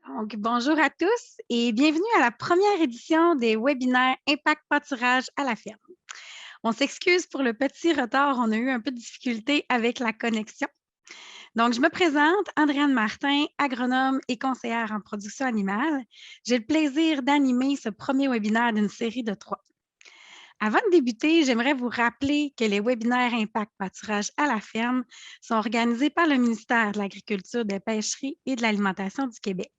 Donc, bonjour à tous et bienvenue à la première édition des webinaires Impact pâturage à la ferme. On s'excuse pour le petit retard, on a eu un peu de difficulté avec la connexion. Donc, je me présente, Andréane Martin, agronome et conseillère en production animale. J'ai le plaisir d'animer ce premier webinaire d'une série de 3. Avant de débuter, j'aimerais vous rappeler que les webinaires Impact pâturage à la ferme sont organisés par le ministère de l'Agriculture, des Pêcheries et de l'Alimentation du Québec.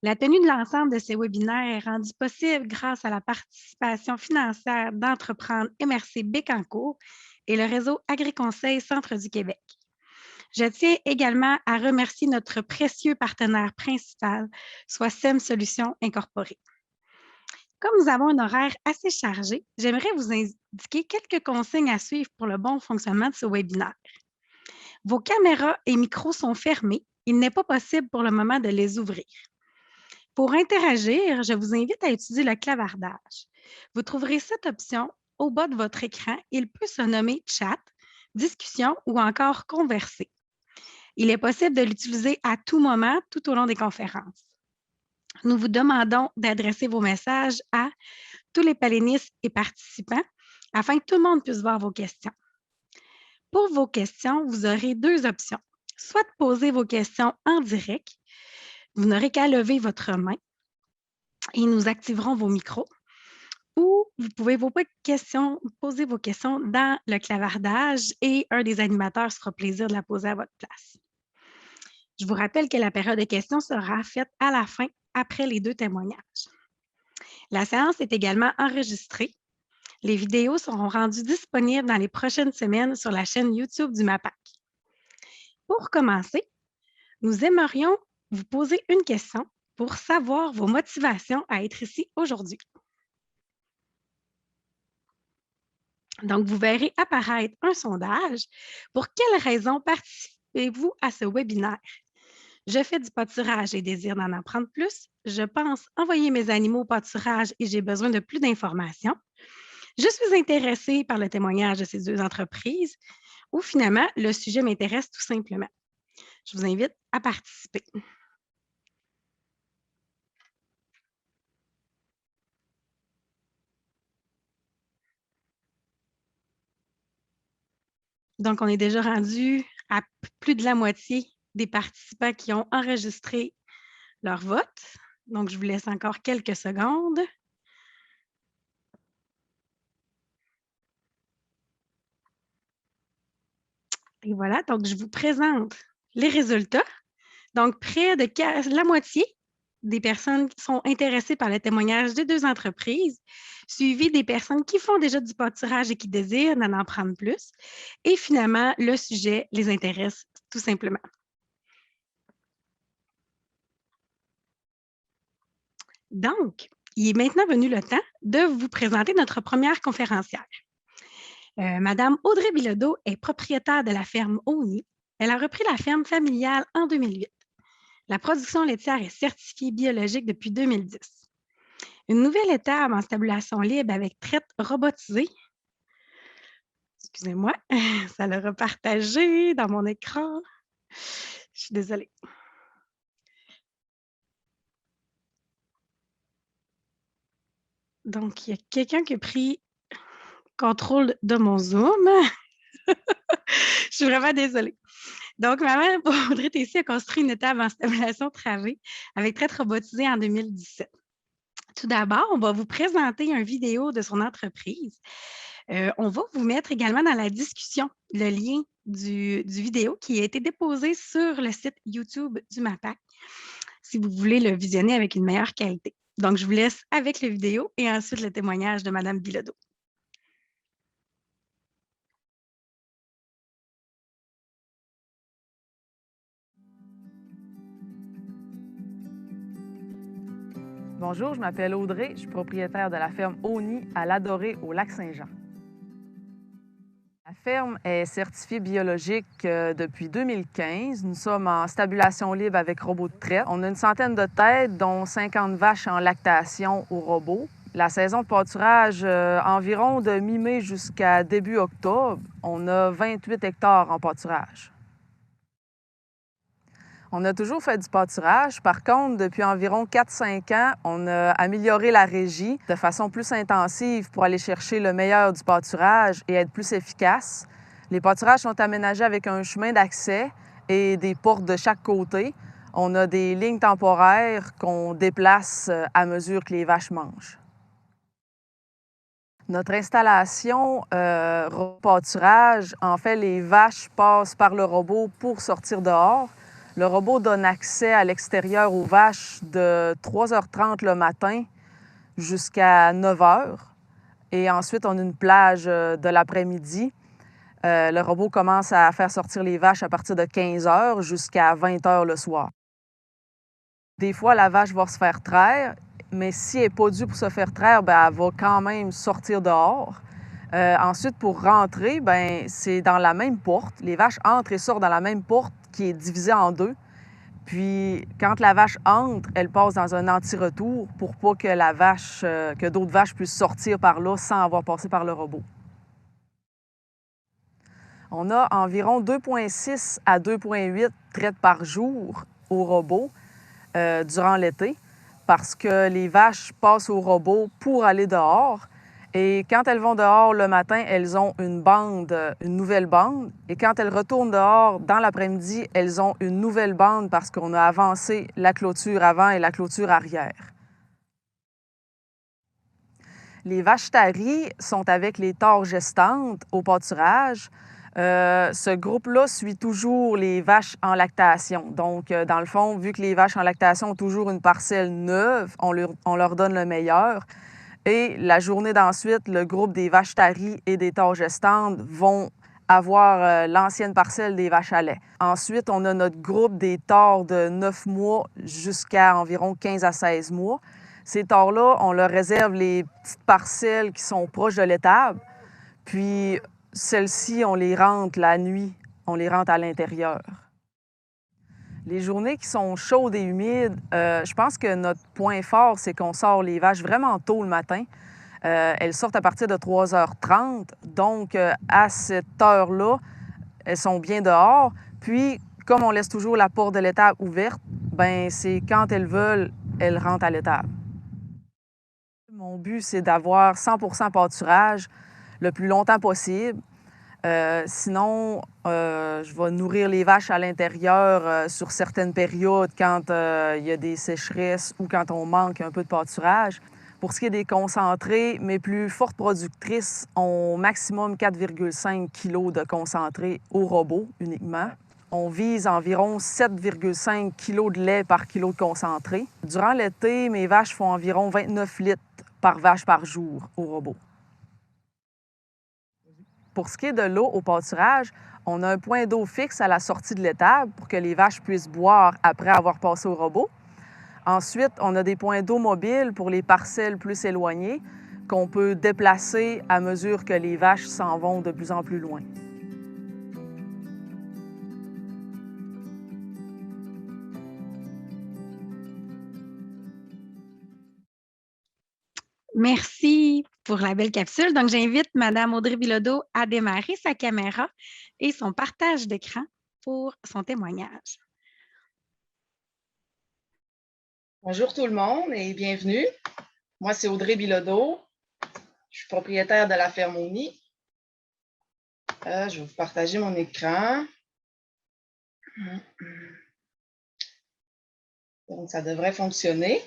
La tenue de l'ensemble de ces webinaires est rendue possible grâce à la participation financière d'Entreprendre MRC Bécancour et le réseau Agriconseil Centre du Québec. Je tiens également à remercier notre précieux partenaire principal, soit SEM Solutions Incorporée. Comme nous avons un horaire assez chargé, j'aimerais vous indiquer quelques consignes à suivre pour le bon fonctionnement de ce webinaire. Vos caméras et micros sont fermés. Il n'est pas possible pour le moment de les ouvrir. Pour interagir, je vous invite à utiliser le clavardage. Vous trouverez cette option au bas de votre écran. Il peut se nommer chat, discussion ou encore converser. Il est possible de l'utiliser à tout moment tout au long des conférences. Nous vous demandons d'adresser vos messages à tous les panélistes et participants afin que tout le monde puisse voir vos questions. Pour vos questions, vous aurez deux options. Soit de poser vos questions en direct, vous n'aurez qu'à lever votre main et nous activerons vos micros. Ou vous pouvez poser vos questions dans le clavardage et un des animateurs se fera plaisir de la poser à votre place. Je vous rappelle que la période de questions sera faite à la fin, après les 2 témoignages. La séance est également enregistrée. Les vidéos seront rendues disponibles dans les prochaines semaines sur la chaîne YouTube du MAPAC. Pour commencer, nous aimerions vous poser une question pour savoir vos motivations à être ici aujourd'hui. Donc, vous verrez apparaître un sondage. Pour quelles raisons participez-vous à ce webinaire? Je fais du pâturage et désire d'en apprendre plus. Je pense envoyer mes animaux au pâturage et j'ai besoin de plus d'informations. Je suis intéressée par le témoignage de ces deux entreprises ou finalement, le sujet m'intéresse tout simplement. Je vous invite à participer. Donc, on est déjà rendu à plus de la moitié des participants qui ont enregistré leur vote. Donc, je vous laisse encore quelques secondes. Et voilà, donc je vous présente les résultats. Donc, près de la moitié des personnes qui sont intéressées par le témoignage des deux entreprises, suivi des personnes qui font déjà du pâturage et qui désirent en apprendre plus. Et finalement, le sujet les intéresse tout simplement. Donc, il est maintenant venu le temps de vous présenter notre première conférencière. Madame Audrey Bilodeau est propriétaire de la ferme Oni. Elle a repris la ferme familiale en 2008. La production laitière est certifiée biologique depuis 2010. Une nouvelle étape en stabulation libre avec traite robotisée. Excusez-moi, ça l'a repartagé dans mon écran. Je suis désolée. Donc, il y a quelqu'un qui a pris contrôle de mon Zoom. Je suis vraiment désolée. Donc, ma mère, Audrey Tessier, a construit une étable en stabulation travée avec traite robotisée en 2017. Tout d'abord, on va vous présenter une vidéo de son entreprise. On va vous mettre également dans la discussion le lien du vidéo qui a été déposé sur le site YouTube du MAPAC si vous voulez le visionner avec une meilleure qualité. Donc, je vous laisse avec la vidéo et ensuite le témoignage de Mme Bilodeau. Bonjour, je m'appelle Audrey, je suis propriétaire de la ferme Oni à l'Adoré au Lac-Saint-Jean. La ferme est certifiée biologique depuis 2015. Nous sommes en stabulation libre avec robot de traite. On a une centaine de têtes, dont 50 vaches en lactation au robot. La saison de pâturage, environ de mi-mai jusqu'à début octobre, on a 28 hectares en pâturage. On a toujours fait du pâturage. Par contre, depuis environ 4-5 ans, on a amélioré la régie de façon plus intensive pour aller chercher le meilleur du pâturage et être plus efficace. Les pâturages sont aménagés avec un chemin d'accès et des portes de chaque côté. On a des lignes temporaires qu'on déplace à mesure que les vaches mangent. Notre installation pâturage, en fait, les vaches passent par le robot pour sortir dehors. Le robot donne accès à l'extérieur aux vaches de 3h30 le matin jusqu'à 9h. Et ensuite, on a une plage de l'après-midi. Le robot commence à faire sortir les vaches à partir de 15h jusqu'à 20h le soir. Des fois, la vache va se faire traire, mais si elle n'est pas due pour se faire traire, bien, elle va quand même sortir dehors. Ensuite, pour rentrer, bien, c'est dans la même porte. Les vaches entrent et sortent dans la même porte qui est divisée en deux. Puis, quand la vache entre, elle passe dans un anti-retour pour pas que d'autres vaches puissent sortir par là sans avoir passé par le robot. On a environ 2,6 à 2,8 traites par jour au robot durant l'été parce que les vaches passent au robot pour aller dehors. Et quand elles vont dehors le matin, elles ont une nouvelle bande. Et quand elles retournent dehors dans l'après-midi, elles ont une nouvelle bande parce qu'on a avancé la clôture avant et la clôture arrière. Les vaches taries sont avec les taures gestantes au pâturage. Ce groupe-là suit toujours les vaches en lactation. Donc, dans le fond, vu que les vaches en lactation ont toujours une parcelle neuve, on leur donne le meilleur. Et la journée d'ensuite, le groupe des vaches taries et des taures gestantes vont avoir l'ancienne parcelle des vaches à lait. Ensuite, on a notre groupe des taures de 9 mois jusqu'à environ 15 à 16 mois. Ces taures-là, on leur réserve les petites parcelles qui sont proches de l'étable. Puis, celles-ci, on les rentre la nuit, on les rentre à l'intérieur. Les journées qui sont chaudes et humides, je pense que notre point fort, c'est qu'on sort les vaches vraiment tôt le matin. Elles sortent à partir de 3h30. Donc, à cette heure-là, elles sont bien dehors. Puis, comme on laisse toujours la porte de l'étable ouverte, ben c'est quand elles veulent, elles rentrent à l'étable. Mon but, c'est d'avoir 100% pâturage le plus longtemps possible. Sinon, je vais nourrir les vaches à l'intérieur sur certaines périodes quand il y a des sécheresses ou quand on manque un peu de pâturage. Pour ce qui est des concentrés, mes plus fortes productrices ont maximum 4,5 kg de concentré au robot uniquement. On vise environ 7,5 kg de lait par kilo de concentré. Durant l'été, mes vaches font environ 29 litres par vache par jour au robot. Pour ce qui est de l'eau au pâturage, on a un point d'eau fixe à la sortie de l'étable pour que les vaches puissent boire après avoir passé au robot. Ensuite, on a des points d'eau mobiles pour les parcelles plus éloignées qu'on peut déplacer à mesure que les vaches s'en vont de plus en plus loin. Merci pour la belle capsule. Donc, j'invite Mme Audrey Bilodeau à démarrer sa caméra et son partage d'écran pour son témoignage. Bonjour tout le monde et bienvenue. Moi, c'est Audrey Bilodeau. Je suis propriétaire de la ferme Oni. Je vais vous partager mon écran. Donc, ça devrait fonctionner.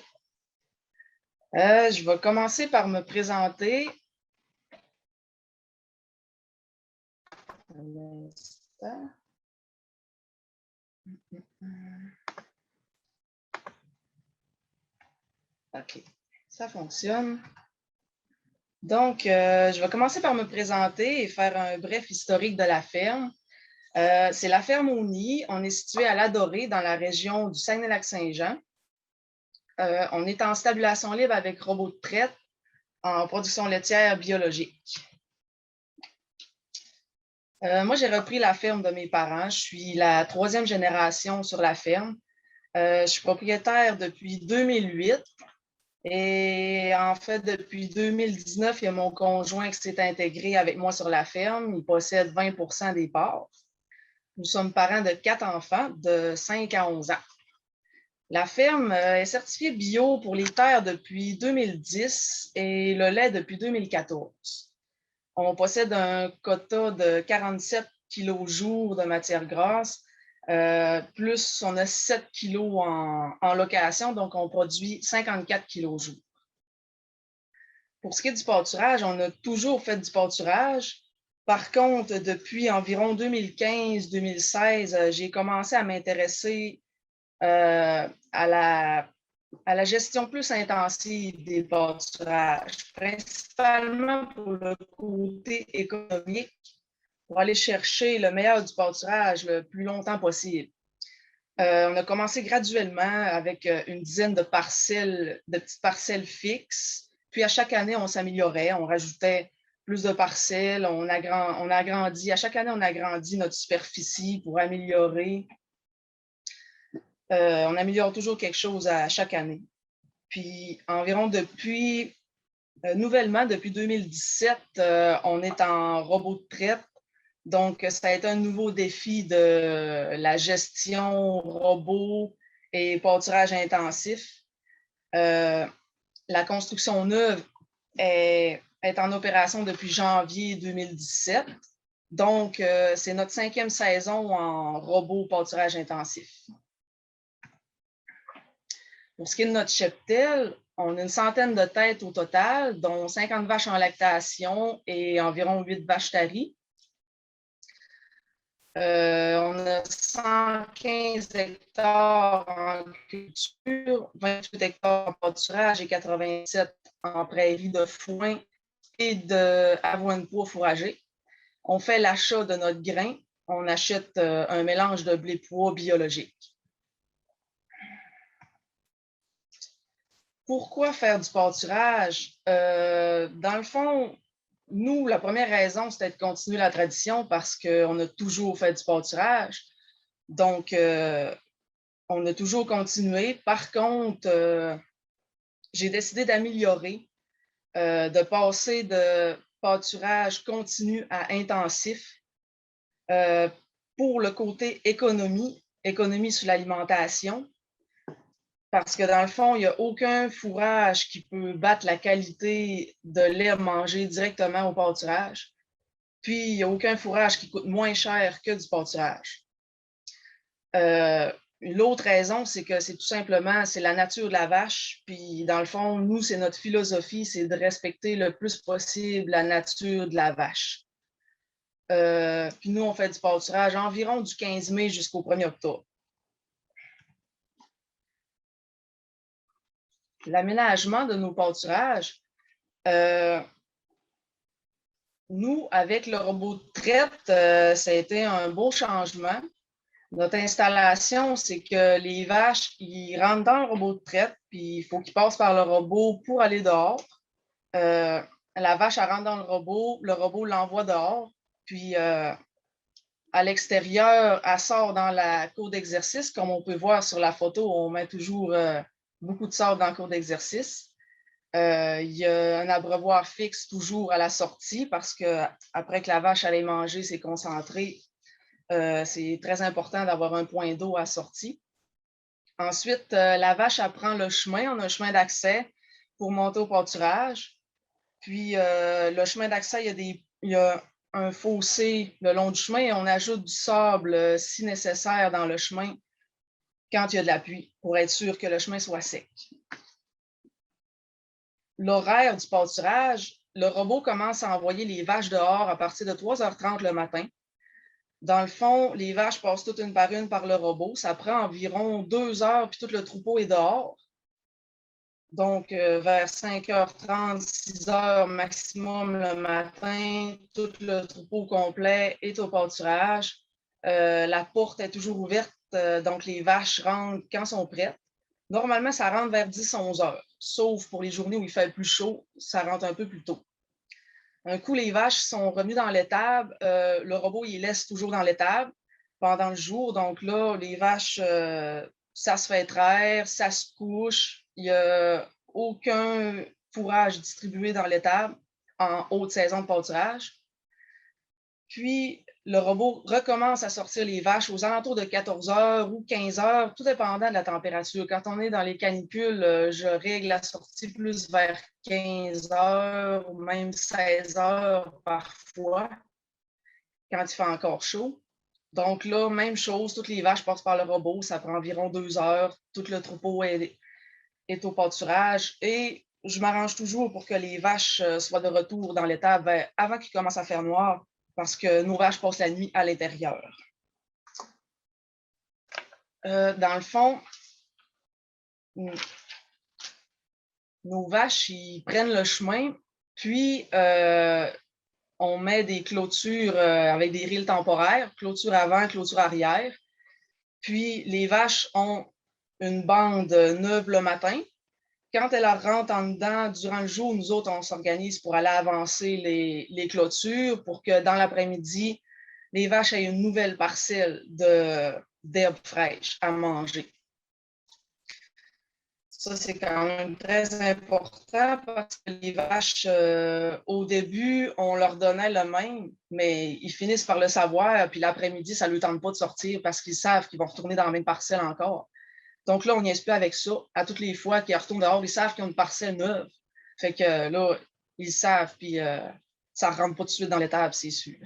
Je vais commencer par me présenter. Un instant. OK, ça fonctionne. Donc, je vais commencer par me présenter et faire un bref historique de la ferme. C'est la ferme Oni. On est situé à Ladoré, dans la région du Saguenay-Lac-Saint-Jean. On est en stabulation libre avec robot de traite en production laitière biologique. Moi, j'ai repris la ferme de mes parents. Je suis la 3e génération sur la ferme. Je suis propriétaire depuis 2008. Et en fait, depuis 2019, il y a mon conjoint qui s'est intégré avec moi sur la ferme. Il possède 20% des parts. Nous sommes parents de 4 enfants de 5 à 11 ans. La ferme est certifiée bio pour les terres depuis 2010 et le lait depuis 2014. On possède un quota de 47 kg jour de matière grasse, plus on a 7 kg en location, donc on produit 54 kg jour. Pour ce qui est du pâturage, on a toujours fait du pâturage. Par contre, depuis environ 2015-2016, j'ai commencé à m'intéresser à la gestion plus intensive des pâturages, principalement pour le côté économique, pour aller chercher le meilleur du pâturage le plus longtemps possible. On a commencé graduellement avec une dizaine de petites parcelles fixes. Puis à chaque année, on s'améliorait, on rajoutait plus de parcelles, on agrandit. À chaque année, on agrandit notre superficie pour améliorer. On améliore toujours quelque chose à chaque année. Puis nouvellement, depuis 2017, on est en robot de traite. Donc, ça a été un nouveau défi de la gestion robot et pâturage intensif. La construction neuve est en opération depuis janvier 2017. Donc, c'est notre 5e saison en robot pâturage intensif. Pour ce qui est de notre cheptel, on a une centaine de têtes au total, dont 50 vaches en lactation et environ 8 vaches taries. On a 115 hectares en culture, 28 hectares en pâturage et 87 en prairies de foin et d'avoine pois fourragé. On fait l'achat de notre grain. On achète un mélange de blé-pois biologique. Pourquoi faire du pâturage? Dans le fond, nous, la première raison, c'était de continuer la tradition parce qu'on a toujours fait du pâturage. Donc, on a toujours continué. Par contre, j'ai décidé d'améliorer, de passer de pâturage continu à intensif pour le côté économie sur l'alimentation. Parce que dans le fond, il n'y a aucun fourrage qui peut battre la qualité de lait mangé directement au pâturage. Puis, il n'y a aucun fourrage qui coûte moins cher que du pâturage. L'autre raison, c'est que c'est tout simplement, c'est la nature de la vache. Puis, dans le fond, nous, c'est notre philosophie, c'est de respecter le plus possible la nature de la vache. Puis nous, on fait du pâturage environ du 15 mai jusqu'au 1er octobre. L'aménagement de nos pâturages, nous, avec le robot de traite, ça a été un beau changement. Notre installation, c'est que les vaches, ils rentrent dans le robot de traite, puis il faut qu'ils passent par le robot pour aller dehors. La vache, elle rentre dans le robot l'envoie dehors, puis à l'extérieur, elle sort dans la cour d'exercice. Comme on peut voir sur la photo, on met toujours beaucoup de sable dans la cour d'exercice. Il y a un abreuvoir fixe toujours à la sortie parce qu'après que la vache allait manger, c'est concentré. C'est très important d'avoir un point d'eau à sortie. Ensuite, la vache apprend le chemin. On a un chemin d'accès pour monter au pâturage. Puis, le chemin d'accès, il y a un fossé le long du chemin et on ajoute du sable si nécessaire dans le chemin quand il y a de la pluie pour être sûr que le chemin soit sec. L'horaire du pâturage, le robot commence à envoyer les vaches dehors à partir de 3h30 le matin. Dans le fond, les vaches passent toutes une par le robot. Ça prend environ 2 heures, puis tout le troupeau est dehors. Donc, vers 5h30, 6h maximum le matin, tout le troupeau complet est au pâturage. La porte est toujours ouverte, donc les vaches rentrent quand sont prêtes. Normalement, ça rentre vers 10-11 heures, sauf pour les journées où il fait plus chaud, ça rentre un peu plus tôt. Un coup, les vaches sont revenues dans l'étable, le robot, il les laisse toujours dans l'étable pendant le jour. Donc là, les vaches, ça se fait traire, ça se couche. Il n'y a aucun fourrage distribué dans l'étable en haute saison de pâturage. Puis, le robot recommence à sortir les vaches aux alentours de 14 heures ou 15 heures, tout dépendant de la température. Quand on est dans les canicules, je règle la sortie plus vers 15 heures, même 16 heures parfois, quand il fait encore chaud. Donc là, même chose, toutes les vaches passent par le robot, ça prend environ 2 heures. Tout le troupeau est au pâturage et je m'arrange toujours pour que les vaches soient de retour dans l'étable avant qu'il commence à faire noir parce que nos vaches passent la nuit à l'intérieur. Dans le fond, nos vaches, ils prennent le chemin, puis on met des clôtures avec des rilles temporaires, clôture avant, clôture arrière. Puis les vaches ont une bande neuve le matin. Quand elles rentrent en dedans durant le jour, nous autres, on s'organise pour aller avancer les clôtures pour que dans l'après-midi, les vaches aient une nouvelle parcelle d'herbe fraîche à manger. Ça, c'est quand même très important parce que les vaches, au début, on leur donnait le même, mais ils finissent par le savoir, puis l'après-midi, ça ne leur tente pas de sortir parce qu'ils savent qu'ils vont retourner dans la même parcelle encore. Donc là, on n'y est plus avec ça. À toutes les fois qu'ils retournent dehors, ils savent qu'ils ont une parcelle neuve. Fait que là, ils savent, puis ça ne rentre pas tout de suite dans l'étable, c'est sûr.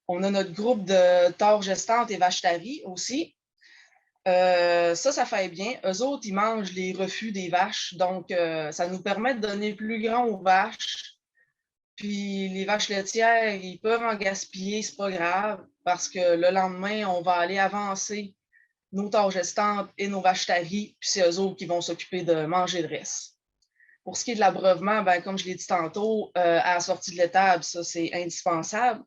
On a notre groupe de taures gestantes et vaches taries aussi. Ça fait bien. Eux autres, ils mangent les refus des vaches. Donc, ça nous permet de donner plus grand aux vaches. Puis, les vaches laitières, ils peuvent en gaspiller, c'est pas grave, parce que le lendemain, on va aller avancer nos taures gestantes et nos vaches taries, puis c'est eux autres qui vont s'occuper de manger le reste. Pour ce qui est de l'abreuvement, ben, comme je l'ai dit tantôt, à la sortie de l'étable, ça, c'est indispensable.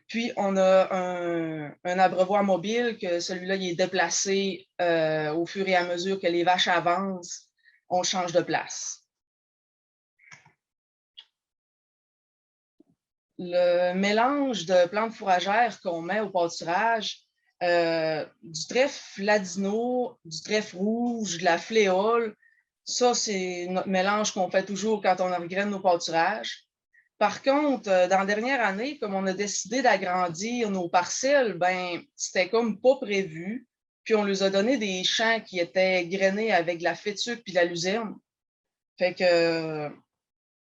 Puis, on a un abreuvoir mobile que celui-là, il est déplacé au fur et à mesure que les vaches avancent. On change de place. Le mélange de plantes fourragères qu'on met au pâturage, du trèfle ladino, du trèfle rouge, de la fléole, ça, c'est notre mélange qu'on fait toujours quand on regraine nos pâturages. Par contre, dans la dernière année, comme on a décidé d'agrandir nos parcelles, ben, c'était comme pas prévu. Puis on leur a donné des champs qui étaient grainés avec de la fétuque puis de la luzerne. Fait que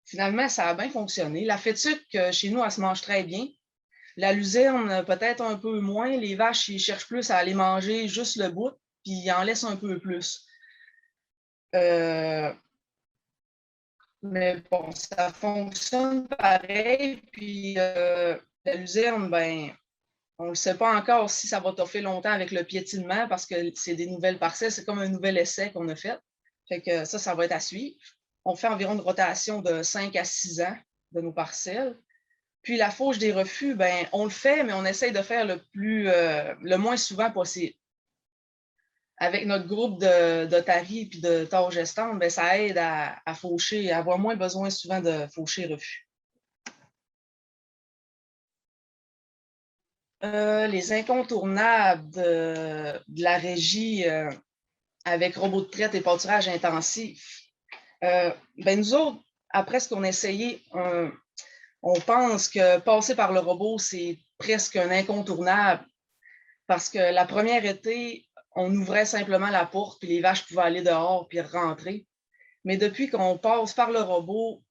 finalement, ça a bien fonctionné. La fétuque, chez nous, elle se mange très bien. La luzerne, peut-être un peu moins. Les vaches, ils cherchent plus à aller manger juste le bout, puis ils en laissent un peu plus. Mais bon, ça fonctionne pareil. Puis la luzerne, ben, on ne sait pas encore si ça va toffer longtemps avec le piétinement parce que c'est des nouvelles parcelles. C'est comme un nouvel essai qu'on a fait. Fait que ça va être à suivre. On fait environ une rotation de 5 à 6 ans de nos parcelles. Puis la fauche des refus, ben, on le fait, mais on essaye de faire le moins souvent possible. Avec notre groupe de taris et de taures gestantes, ben, ça aide à faucher, à avoir moins besoin souvent de faucher refus. Les incontournables de la régie avec robots de traite et pâturage intensif. Ben, nous autres, après ce qu'on a essayé, on pense que passer par le robot, c'est presque un incontournable parce que la première été, on ouvrait simplement la porte, puis les vaches pouvaient aller dehors puis rentrer. Mais depuis qu'on passe par le robot,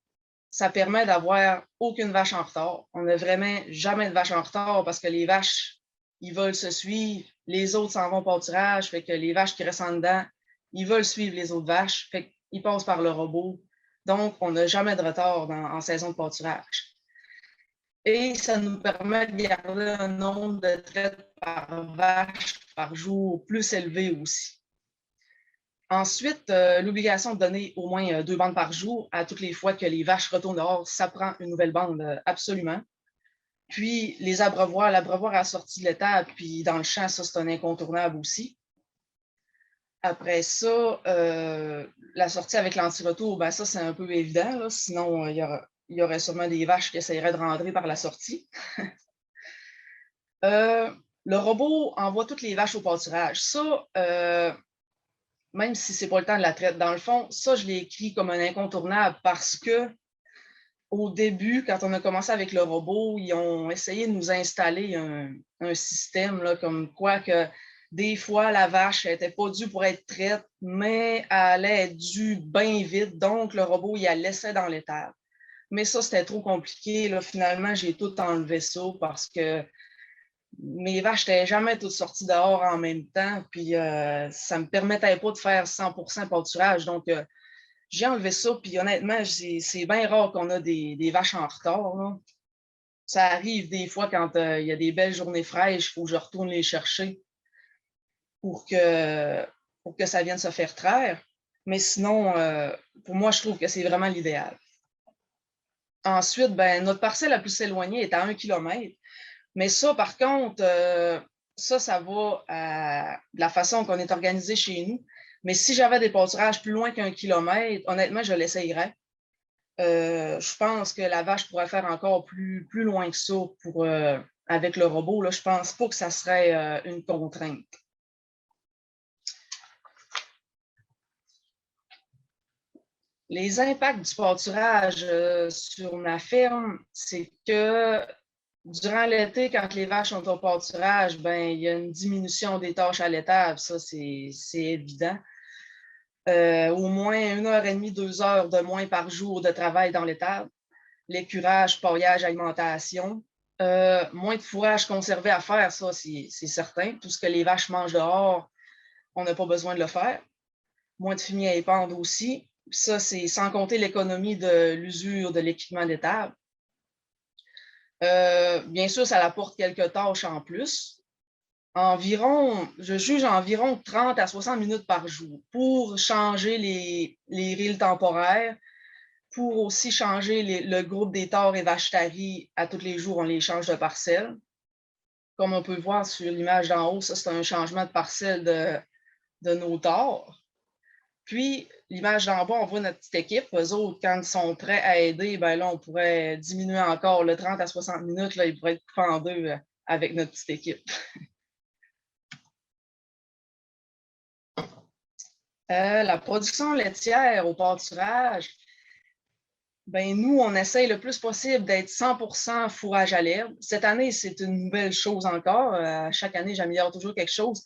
ça permet d'avoir aucune vache en retard. On n'a vraiment jamais de vache en retard parce que les vaches, ils veulent se suivre. Les autres s'en vont au pâturage, fait que les vaches qui restent en dedans, ils veulent suivre les autres vaches, fait qu'ils passent par le robot. Donc, on n'a jamais de retard en saison de pâturage. Et ça nous permet de garder un nombre de traites par vache par jour plus élevé aussi. Ensuite, l'obligation de donner au moins 2 bandes par jour à toutes les fois que les vaches retournent dehors, ça prend une nouvelle bande, absolument. Puis, les abreuvoirs, l'abreuvoir à la sortie de l'étable, puis dans le champ, ça, c'est un incontournable aussi. Après ça, la sortie avec l'anti-retour, ben ça, c'est un peu évident. Là. Sinon, il y aurait sûrement des vaches qui essaieraient de rentrer par la sortie. Le robot envoie toutes les vaches au pâturage. Ça, même si ce n'est pas le temps de la traite, dans le fond, ça, je l'ai écrit comme un incontournable parce que au début, quand on a commencé avec le robot, ils ont essayé de nous installer un système là, comme quoi que des fois, la vache n'était pas due pour être traite, mais elle allait être due bien vite. Donc, le robot, il la laissait dans l'étable. Mais ça, c'était trop compliqué. Là. Finalement, j'ai tout enlevé ça parce que mes vaches n'étaient jamais toutes sorties dehors en même temps. Puis, ça ne me permettait pas de faire 100% pâturage. Donc, j'ai enlevé ça. Puis, honnêtement, c'est bien rare qu'on a des vaches en retard. Là. Ça arrive des fois quand il y a des belles journées fraîches, il faut que je retourne les chercher pour que ça vienne se faire traire. Mais sinon, pour moi, je trouve que c'est vraiment l'idéal. Ensuite, ben, notre parcelle la plus éloignée est à 1 kilomètre. Mais ça, par contre, ça va à la façon qu'on est organisé chez nous. Mais si j'avais des pâturages plus loin qu'1 kilomètre, honnêtement, je l'essayerais. Je pense que la vache pourrait faire encore plus loin que ça avec le robot. Là, je ne pense pas que ça serait une contrainte. Les impacts du pâturage sur ma ferme, c'est que durant l'été, quand les vaches sont au pâturage, ben, il y a une diminution des tâches à l'étable, ça c'est évident. Au moins 1h30, 2 heures de moins par jour de travail dans l'étable. L'écurage, paillage, alimentation. Moins de fourrage conservé à faire, ça c'est certain. Tout ce que les vaches mangent dehors, on n'a pas besoin de le faire. Moins de fumier à épandre aussi. Ça, c'est sans compter l'économie de l'usure de l'équipement d'étable. Bien sûr, ça apporte quelques tâches en plus. Je juge environ 30 à 60 minutes par jour pour changer les rilles temporaires, pour aussi changer le groupe des tares et vaches taries. À tous les jours, on les change de parcelle. Comme on peut voir sur l'image d'en haut, ça, c'est un changement de parcelle de nos tares. Puis, l'image d'en bas, on voit notre petite équipe. Eux autres, quand ils sont prêts à aider, ben là, on pourrait diminuer encore le 30 à 60 minutes. Là, ils pourraient être coupés en deux avec notre petite équipe. La production laitière au pâturage, ben nous, on essaye le plus possible d'être 100% fourrage à l'herbe. Cette année, c'est une nouvelle chose encore. Chaque année, j'améliore toujours quelque chose.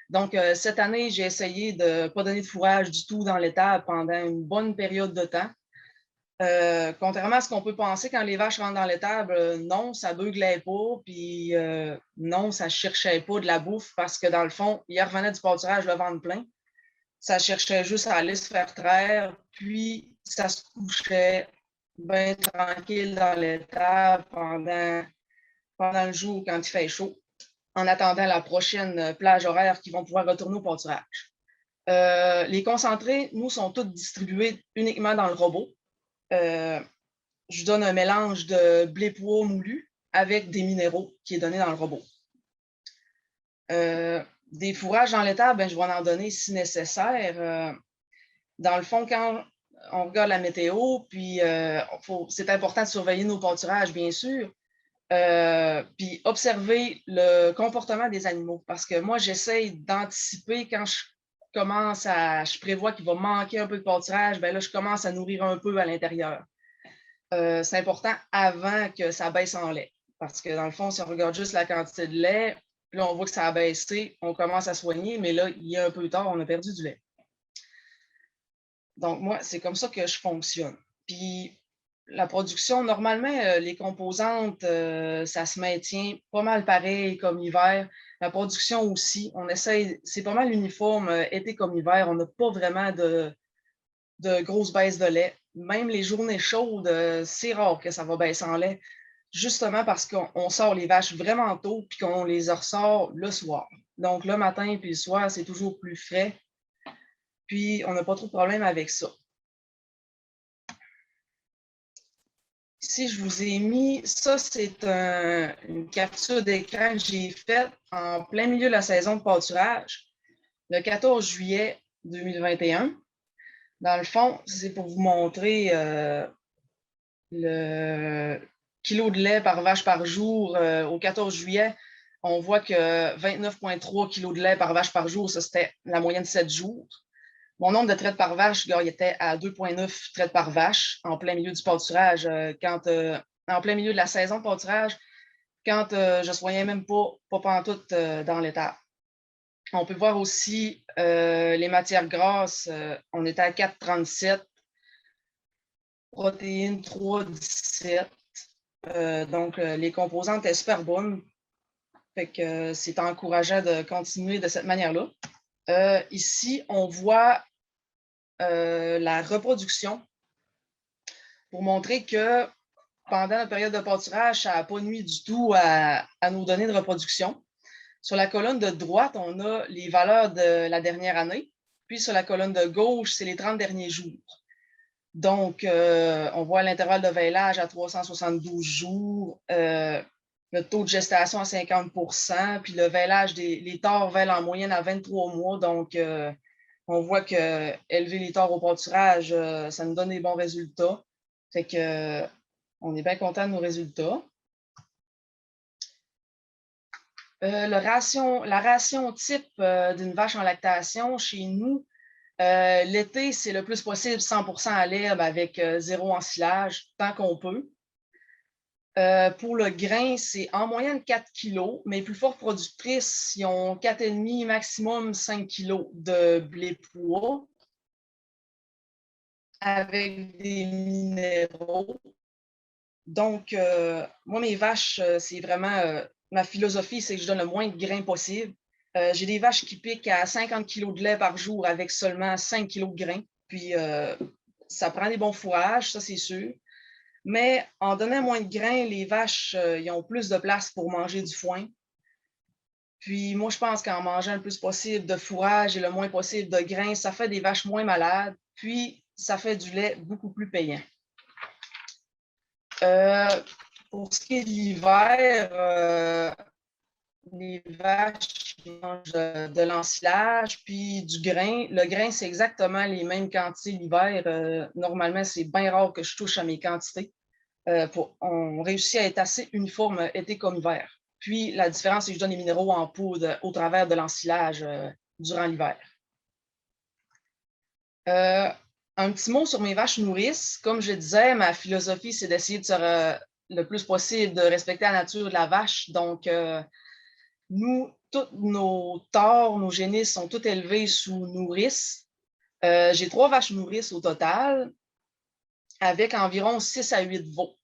Donc, cette année, j'ai essayé de ne pas donner de fourrage du tout dans l'étable pendant une bonne période de temps. Contrairement à ce qu'on peut penser quand les vaches rentrent dans l'étable, non, ça ne beuglait pas, puis non, ça ne cherchait pas de la bouffe parce que dans le fond, ils revenaient du pâturage le ventre plein. Ça cherchait juste à aller se faire traire, puis ça se couchait bien tranquille dans l'étable pendant le jour quand il fait chaud, en attendant la prochaine plage horaire qu'ils vont pouvoir retourner au pâturage. Les concentrés, nous, sont tous distribués uniquement dans le robot. Je donne un mélange de blé-pois moulu avec des minéraux qui est donné dans le robot. Des fourrages dans l'étable, ben, je vais en donner si nécessaire. Dans le fond, quand on regarde la météo, puis c'est important de surveiller nos pâturages, bien sûr, puis observer le comportement des animaux. Parce que moi, j'essaye d'anticiper quand je prévois qu'il va manquer un peu de pâturage, ben là, je commence à nourrir un peu à l'intérieur. C'est important avant que ça baisse en lait. Parce que dans le fond, si on regarde juste la quantité de lait, puis là, on voit que ça a baissé, on commence à soigner, mais là, il y a un peu tard, on a perdu du lait. Donc, moi, c'est comme ça que je fonctionne. Puis, la production, normalement, les composantes, ça se maintient pas mal pareil comme hiver. La production aussi, on essaye, c'est pas mal uniforme, été comme hiver. On n'a pas vraiment de grosses baisses de lait. Même les journées chaudes, c'est rare que ça va baisser en lait, justement parce qu'on sort les vaches vraiment tôt puis qu'on les ressort le soir. Donc, le matin puis le soir, c'est toujours plus frais. Puis, on n'a pas trop de problème avec ça. Ici, je vous ai mis, ça, c'est une capture d'écran que j'ai faite en plein milieu de la saison de pâturage, le 14 juillet 2021. Dans le fond, c'est pour vous montrer le kilo de lait par vache par jour. Au 14 juillet, on voit que 29,3 kg de lait par vache par jour, ça, c'était la moyenne de 7 jours. Mon nombre de traites par vache, il était à 2,9 traites par vache en plein milieu du pâturage, en plein milieu de la saison de pâturage, quand je ne soignais même pas pantoute dans l'étable. On peut voir aussi les matières grasses. On était à 4,37, protéines 3,17. Donc, les composantes étaient super bonnes. Fait que c'est encourageant de continuer de cette manière-là. Ici, on voit la reproduction pour montrer que pendant la période de pâturage, ça n'a pas nuit du tout à nos données de reproduction. Sur la colonne de droite, on a les valeurs de la dernière année. Puis sur la colonne de gauche, c'est les 30 derniers jours. Donc, on voit l'intervalle de veillage à 372 jours, le taux de gestation à 50 %, puis le veillage les tares veillent en moyenne à 23 mois. Donc, on voit que élever les tares au pâturage, ça nous donne des bons résultats. Fait que, on est bien content de nos résultats. La ration type d'une vache en lactation chez nous, l'été, c'est le plus possible 100 % à l'herbe avec 0 ensilage, tant qu'on peut. Pour le grain, c'est en moyenne 4 kg, mais les plus fortes productrices, ils ont 4,5, maximum 5 kg de blé pois avec des minéraux. Donc, moi, mes vaches, c'est vraiment ma philosophie, c'est que je donne le moins de grains possible. J'ai des vaches qui piquent à 50 kg de lait par jour avec seulement 5 kg de grains. Puis, ça prend des bons fourrages, ça, c'est sûr. Mais en donnant moins de grains, les vaches, ils ont plus de place pour manger du foin. Puis, moi, je pense qu'en mangeant le plus possible de fourrage et le moins possible de grains, ça fait des vaches moins malades. Puis, ça fait du lait beaucoup plus payant. Pour ce qui est de l'hiver, les vaches mangent de l'ensilage puis du grain. Le grain, c'est exactement les mêmes quantités l'hiver. Normalement, c'est bien rare que je touche à mes quantités. On réussit à être assez uniforme été comme hiver. Puis, la différence, c'est que je donne les minéraux en poudre au travers de l'ensilage durant l'hiver. Un petit mot sur mes vaches nourrices. Comme je disais, ma philosophie, c'est d'essayer le plus possible de respecter la nature de la vache. Donc, nous, tous nos tares, nos génisses sont toutes élevées sous nourrice. J'ai 3 vaches nourrices au total, avec environ 6 à 8 veaux.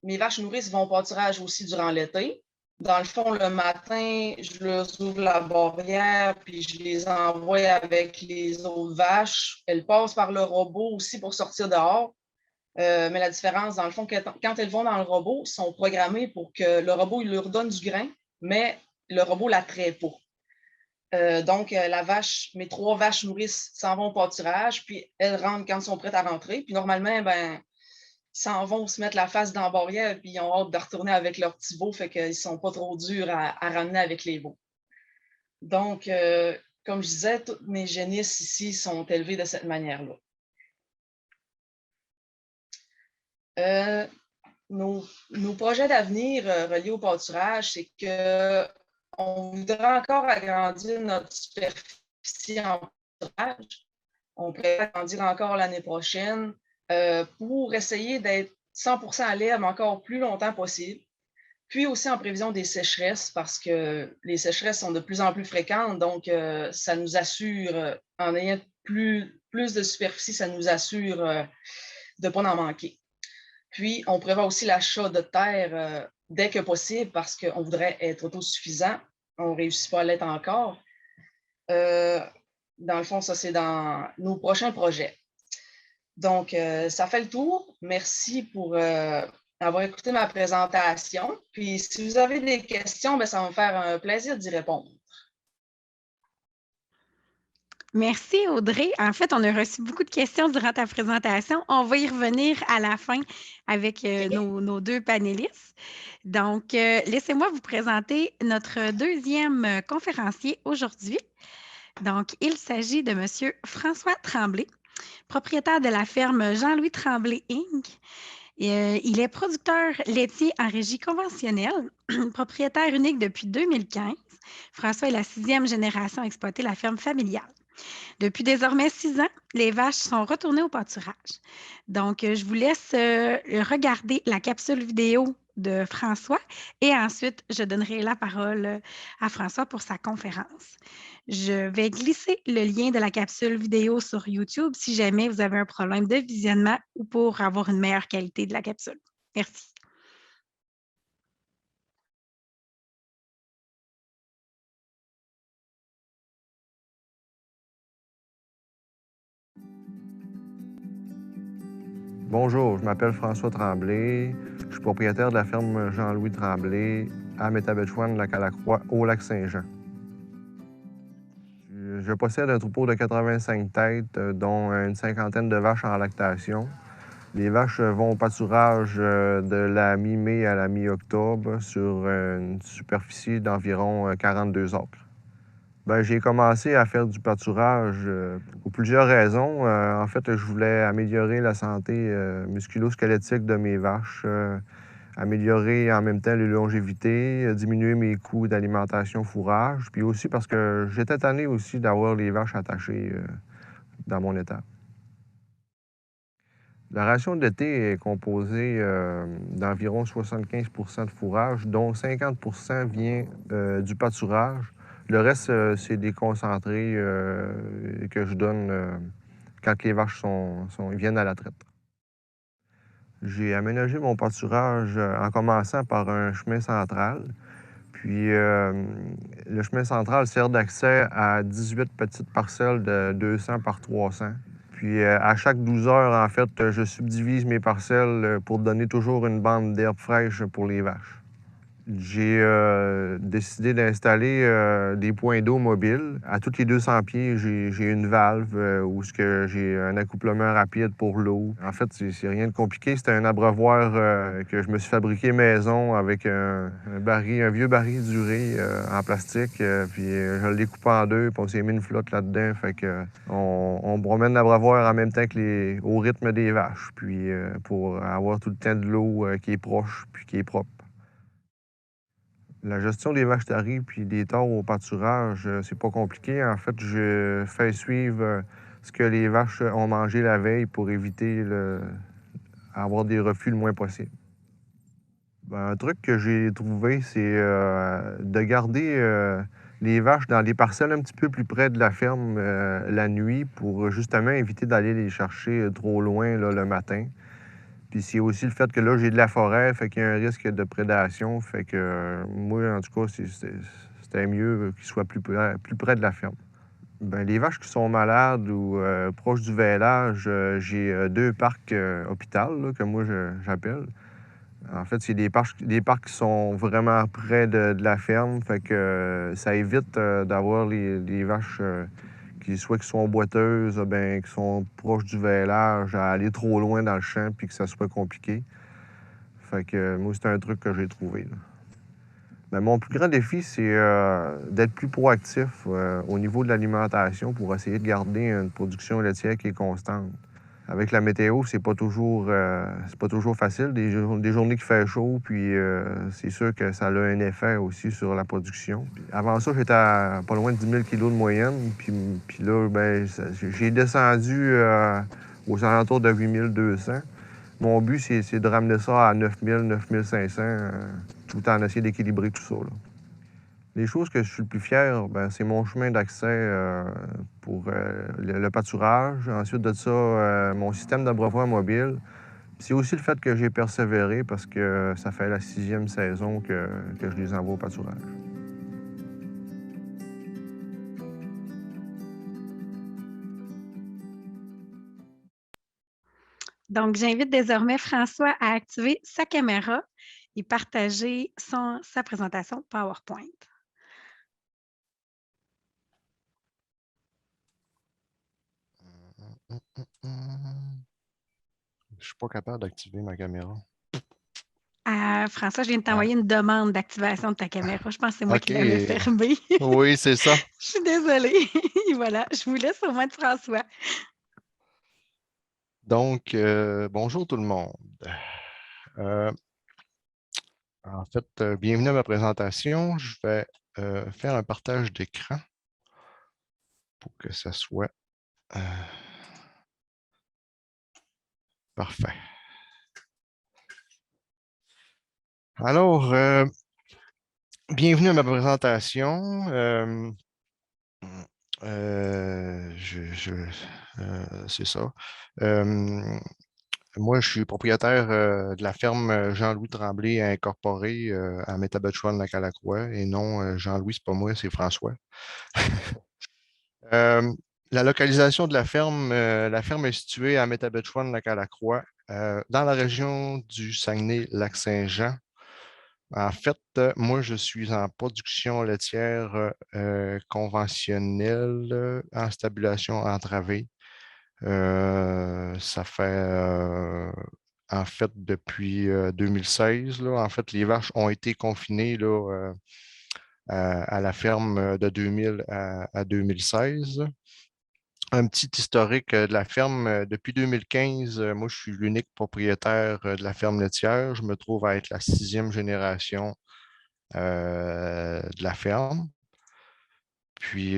Mes vaches nourrices vont au pâturage aussi durant l'été. Dans le fond, le matin, je leur ouvre la barrière, puis je les envoie avec les autres vaches. Elles passent par le robot aussi pour sortir dehors. Mais la différence, dans le fond, quand elles vont dans le robot, elles sont programmées pour que le robot il leur donne du grain, mais le robot ne la traite pas. Donc, mes 3 vaches nourrices s'en vont au pâturage, puis elles rentrent quand elles sont prêtes à rentrer. Puis normalement, ils s'en vont se mettre la face dans la barrière, puis ils ont hâte de retourner avec leurs petits veaux, fait qu'ils ne sont pas trop durs à ramener avec les veaux. Donc, comme je disais, toutes mes génisses ici sont élevées de cette manière-là. Nos projets d'avenir reliés au pâturage, c'est qu'on voudrait encore agrandir notre superficie en pâturage. On pourrait agrandir encore l'année prochaine pour essayer d'être 100 % à l'herbe encore plus longtemps possible. Puis aussi en prévision des sécheresses, parce que les sécheresses sont de plus en plus fréquentes. Donc, ça nous assure, en ayant plus de superficie, ça nous assure de ne pas en manquer. Puis, on prévoit aussi l'achat de terre dès que possible parce qu'on voudrait être autosuffisant. On ne réussit pas à l'être encore. Dans le fond, ça, c'est dans nos prochains projets. Donc, ça fait le tour. Merci pour avoir écouté ma présentation. Puis, si vous avez des questions, ça va me faire un plaisir d'y répondre. Merci Audrey. En fait, on a reçu beaucoup de questions durant ta présentation. On va y revenir à la fin avec nos 2 panélistes. Donc, laissez-moi vous présenter notre 2e conférencier aujourd'hui. Donc, il s'agit de M. François Tremblay, propriétaire de la ferme Jean-Louis Tremblay Inc. Il est producteur laitier en régie conventionnelle, propriétaire unique depuis 2015. François est la 6e génération à exploiter la ferme familiale. Depuis désormais 6 ans, les vaches sont retournées au pâturage. Donc, je vous laisse regarder la capsule vidéo de François et ensuite, je donnerai la parole à François pour sa conférence. Je vais glisser le lien de la capsule vidéo sur YouTube si jamais vous avez un problème de visionnement ou pour avoir une meilleure qualité de la capsule. Merci. Bonjour, je m'appelle François Tremblay. Je suis propriétaire de la ferme Jean-Louis Tremblay à Métabetchouan, Lac-à-la-Croix, au Lac-Saint-Jean. Je possède un troupeau de 85 têtes, dont une cinquantaine de vaches en lactation. Les vaches vont au pâturage de la mi-mai à la mi-octobre sur une superficie d'environ 42 acres. J'ai commencé à faire du pâturage pour plusieurs raisons. En fait, je voulais améliorer la santé musculo-squelettique de mes vaches, améliorer en même temps les longévités, diminuer mes coûts d'alimentation fourrage, puis aussi parce que j'étais tanné aussi d'avoir les vaches attachées dans mon étable. La ration d'été est composée d'environ 75 de fourrage, dont 50 vient du pâturage. Le reste, c'est des concentrés que je donne quand les vaches viennent à la traite. J'ai aménagé mon pâturage en commençant par un chemin central. Puis le chemin central sert d'accès à 18 petites parcelles de 200 par 300. Puis à chaque 12 heures, en fait, je subdivise mes parcelles pour donner toujours une bande d'herbe fraîche pour les vaches. J'ai décidé d'installer des points d'eau mobiles. À tous les 200 pieds, j'ai une valve où j'ai un accouplement rapide pour l'eau. En fait, c'est rien de compliqué. C'est un abreuvoir que je me suis fabriqué maison avec un vieux baril d'urée en plastique. Puis je l'ai coupé en deux, puis on s'est mis une flotte là-dedans. Fait que on promène l'abreuvoir en même temps que au rythme des vaches. Puis pour avoir tout le temps de l'eau qui est proche puis qui est propre. La gestion des vaches taries puis des torts au pâturage, c'est pas compliqué. En fait, je fais suivre ce que les vaches ont mangé la veille pour éviter avoir des refus le moins possible. Un truc que j'ai trouvé, c'est de garder les vaches dans des parcelles un petit peu plus près de la ferme la nuit pour justement éviter d'aller les chercher trop loin là, le matin. Puis c'est aussi le fait que là, j'ai de la forêt, fait qu'il y a un risque de prédation. Fait que moi, en tout cas, c'était mieux qu'ils soient plus près de la ferme. Les vaches qui sont malades ou proches du vêlage, j'ai 2 parcs hôpital, là, que moi j'appelle. En fait, c'est des parcs qui sont vraiment près de la ferme. Fait que ça évite d'avoir les vaches qui sont boiteuses, qui sont proches du vêlage, à aller trop loin dans le champ puis que ça soit compliqué. Fait que moi, c'est un truc que j'ai trouvé, là. Mon plus grand défi, c'est d'être plus proactif au niveau de l'alimentation pour essayer de garder une production laitière qui est constante. Avec la météo, c'est pas toujours facile. Des journées qui fait chaud, puis c'est sûr que ça a un effet aussi sur la production. Avant ça, j'étais à pas loin de 10 000 kilos de moyenne. Puis là, j'ai descendu aux alentours de 8 200. Mon but, c'est de ramener ça à 9 000, 9 500, tout en essayant d'équilibrer tout ça, là. Les choses que je suis le plus fier, c'est mon chemin d'accès pour le pâturage. Ensuite de ça, mon système d'abreuvoir mobile. C'est aussi le fait que j'ai persévéré parce que ça fait la 6e saison que je les envoie au pâturage. Donc, j'invite désormais François à activer sa caméra et partager sa présentation PowerPoint. Je suis pas capable d'activer ma caméra. François, je viens de t'envoyer une demande d'activation de ta caméra. Je pense que c'est moi qui OK. l'avais fermée. Oui, c'est ça. Je suis désolée. Voilà, je vous laisse au moins de François. Donc, bonjour tout le monde. En fait, bienvenue à ma présentation. Je vais faire un partage d'écran. pour que ça soit parfait. Alors, bienvenue à ma présentation. C'est ça. Moi, je suis propriétaire de la ferme Jean-Louis Tremblay incorporée à Métabetchouan-Lacalacroix. Et non, Jean-Louis, c'est pas moi, c'est François. La localisation de la ferme est située à Métabetchouan-Lacalacroix, dans la région du Saguenay-Lac-Saint-Jean. En fait, moi, je suis en production laitière conventionnelle en stabulation entravée. Ça fait en fait depuis 2016. Là, en fait, les vaches ont été confinées là, à la ferme de 2000 à 2016. Un petit historique de la ferme. Depuis 2015, moi, je suis l'unique propriétaire de la ferme laitière. Je me trouve à être la 6e génération de la ferme. Puis,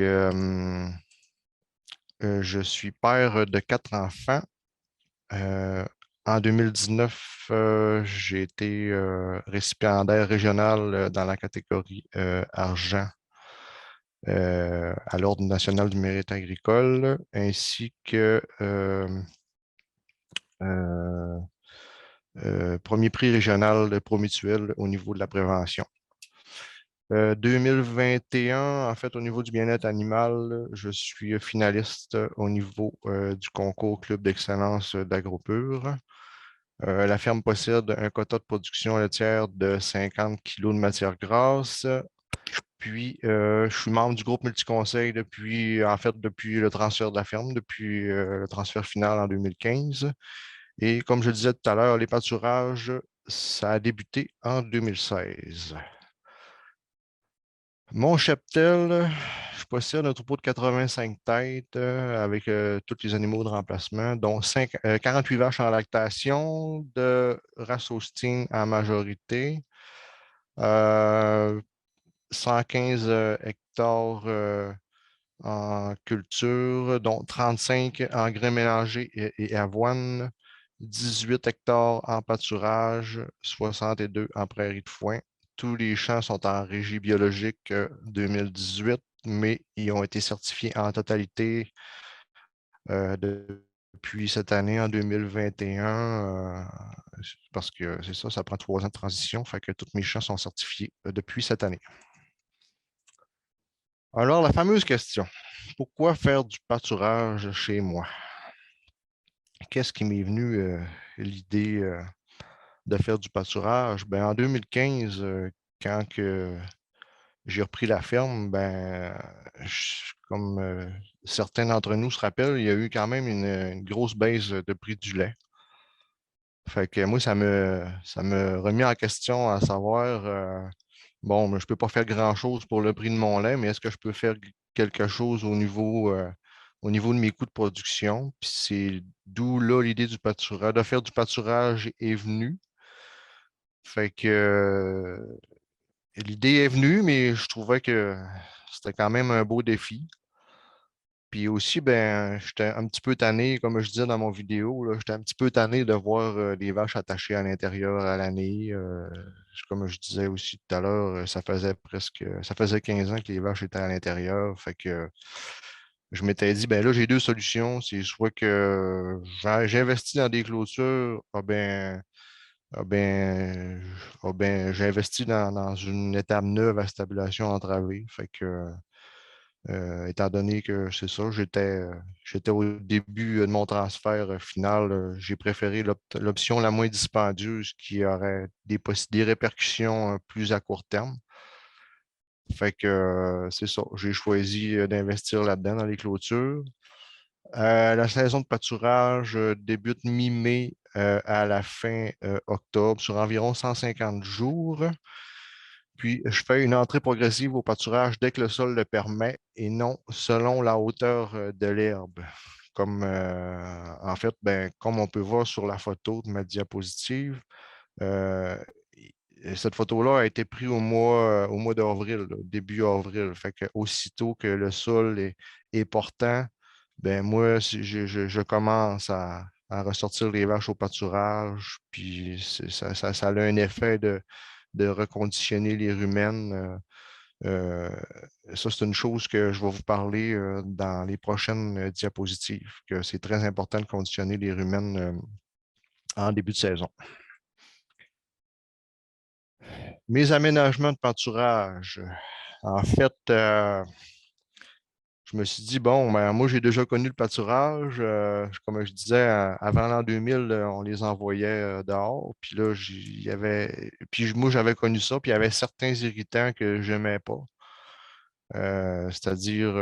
je suis père de 4 enfants. En 2019, j'ai été récipiendaire régional dans la catégorie argent à l'Ordre national du mérite agricole, ainsi que premier prix régional de Promutuel au niveau de la prévention. 2021, en fait, au niveau du bien-être animal, je suis finaliste au niveau du concours Club d'excellence d'AgroPure. La ferme possède un quota de production laitière de 50 kg de matière grasse. Puis, je suis membre du groupe multiconseil depuis le transfert de la ferme, depuis le transfert final en 2015. Et comme je le disais tout à l'heure, les pâturages, ça a débuté en 2016. Mon cheptel, je possède un troupeau de 85 têtes avec tous les animaux de remplacement, dont 48 vaches en lactation, de race Holstein en majorité, 115 hectares en culture, dont 35 en grains mélangés et avoine, 18 hectares en pâturage, 62 en prairies de foin. Tous les champs sont en régie biologique 2018, mais ils ont été certifiés en totalité depuis cette année, en 2021, parce que c'est ça, ça prend 3 ans de transition, fait que tous mes champs sont certifiés depuis cette année. Alors, la fameuse question, pourquoi faire du pâturage chez moi? Qu'est-ce qui m'est venu l'idée de faire du pâturage? Ben, en 2015, quand j'ai repris la ferme, ben, comme certains d'entre nous se rappellent, il y a eu quand même une grosse baisse de prix du lait. Fait que moi, ça me remis en question à savoir, bon, je ne peux pas faire grand-chose pour le prix de mon lait, mais est-ce que je peux faire quelque chose au niveau de mes coûts de production? Puis c'est d'où là l'idée du pâturage, de faire du pâturage est venue. Fait que l'idée est venue, mais je trouvais que c'était quand même un beau défi. Puis aussi, ben, j'étais un petit peu tanné, comme je disais dans mon vidéo, là, j'étais un petit peu tanné de voir les vaches attachées à l'intérieur à l'année. Comme je disais aussi tout à l'heure, ça faisait 15 ans que les vaches étaient à l'intérieur. Fait que je m'étais dit, ben là, j'ai 2 solutions. C'est soit que j'investis dans des clôtures, j'ai investi dans une étape neuve à stabulation entravée. Fait que étant donné que c'est ça, j'étais au début de mon transfert final, j'ai préféré l'option la moins dispendieuse qui aurait des répercussions plus à court terme. Fait que c'est ça, j'ai choisi d'investir là-dedans dans les clôtures. La saison de pâturage débute mi-mai à la fin octobre sur environ 150 jours. Puis, je fais une entrée progressive au pâturage dès que le sol le permet et non selon la hauteur de l'herbe. Comme en fait, ben, comme on peut voir sur la photo de ma diapositive, cette photo-là a été prise au mois d'avril, là, début avril. Fait que aussitôt que le sol est portant, ben moi, je commence à ressortir les vaches au pâturage, puis ça a un effet de reconditionner les rumens. Ça, c'est une chose que je vais vous parler dans les prochaines diapositives, que c'est très important de conditionner les rumens en début de saison. Mes aménagements de pâturage. En fait, je me suis dit, bon, ben, moi, j'ai déjà connu le pâturage. Comme je disais, avant l'an 2000, on les envoyait dehors. Puis là, moi, j'avais connu ça. Puis il y avait certains irritants que je n'aimais pas. C'est-à-dire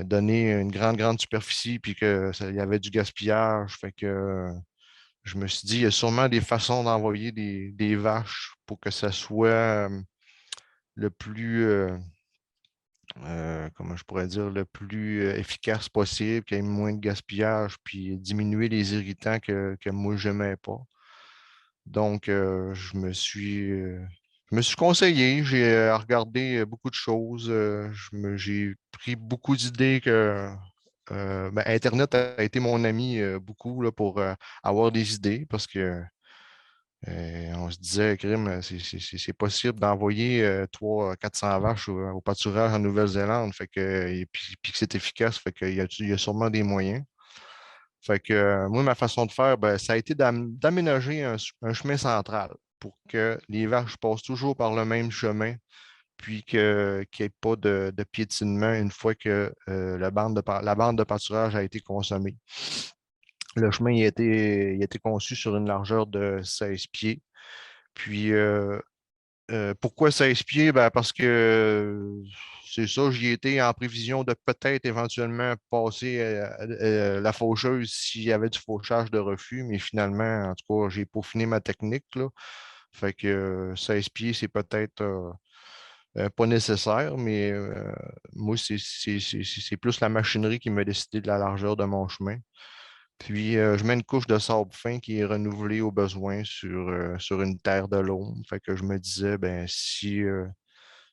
donner une grande, grande superficie, puis qu'il y avait du gaspillage. Fait que je me suis dit, il y a sûrement des façons d'envoyer des vaches pour que ça soit le plus, comment je pourrais dire, le plus efficace possible, qu'il y ait moins de gaspillage, puis diminuer les irritants que moi, je n'aimais pas. Donc, je me suis conseillé, j'ai regardé beaucoup de choses, j'ai pris beaucoup d'idées que Internet a été mon ami beaucoup là, pour avoir des idées parce que on se disait, crime, c'est possible d'envoyer 300-400 vaches au pâturage en Nouvelle-Zélande, et puis que c'est efficace, fait qu'il y a sûrement des moyens. Fait que moi, ma façon de faire, ben, ça a été d'aménager un chemin central pour que les vaches passent toujours par le même chemin, puis qu'il n'y ait pas de piétinement une fois que la bande de pâturage a été consommée. Le chemin il a été conçu sur une largeur de 16 pieds. Puis, pourquoi 16 pieds? Ben, parce que c'est ça, j'y étais en prévision de peut-être éventuellement passer la faucheuse s'il y avait du fauchage de refus, mais finalement, en tout cas, j'ai peaufiné ma technique, là. Fait que 16 pieds, c'est peut-être pas nécessaire, mais moi, c'est plus la machinerie qui m'a décidé de la largeur de mon chemin. Puis, je mets une couche de sable fin qui est renouvelée au besoin sur une terre de l'eau. Fait que je me disais, ben, si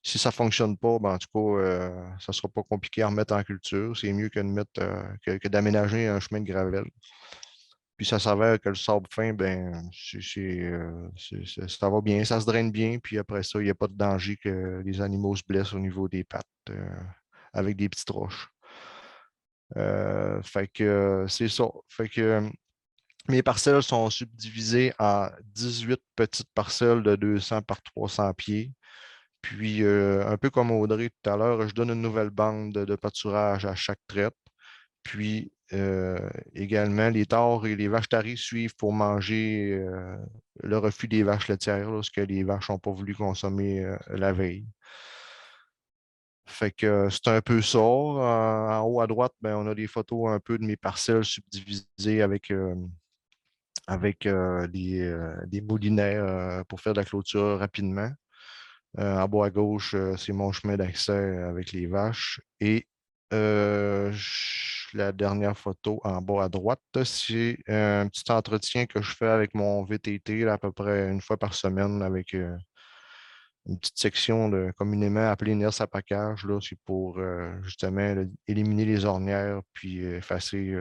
ça ne fonctionne pas, ben, en tout cas, ça ne sera pas compliqué à remettre en culture. C'est mieux que d'aménager un chemin de gravelle. Puis, ça s'avère que le sable fin, ben, ça va bien, ça se draine bien. Puis après ça, il n'y a pas de danger que les animaux se blessent au niveau des pattes avec des petites roches. Fait que c'est ça. Fait que mes parcelles sont subdivisées en 18 petites parcelles de 200 par 300 pieds. Puis, un peu comme Audrey tout à l'heure, je donne une nouvelle bande de pâturage à chaque traite. Puis, également, les taures et les vaches taries suivent pour manger le refus des vaches laitières, là, ce que les vaches n'ont pas voulu consommer la veille. Fait que c'est un peu ça. En haut à droite, ben, on a des photos un peu de mes parcelles subdivisées avec des moulinets pour faire de la clôture rapidement. En bas à gauche, c'est mon chemin d'accès avec les vaches. Et la dernière photo en bas à droite, c'est un petit entretien que je fais avec mon VTT là, à peu près une fois par semaine avec une petite section communément appelée nerf à package. C'est pour justement là, éliminer les ornières puis effacer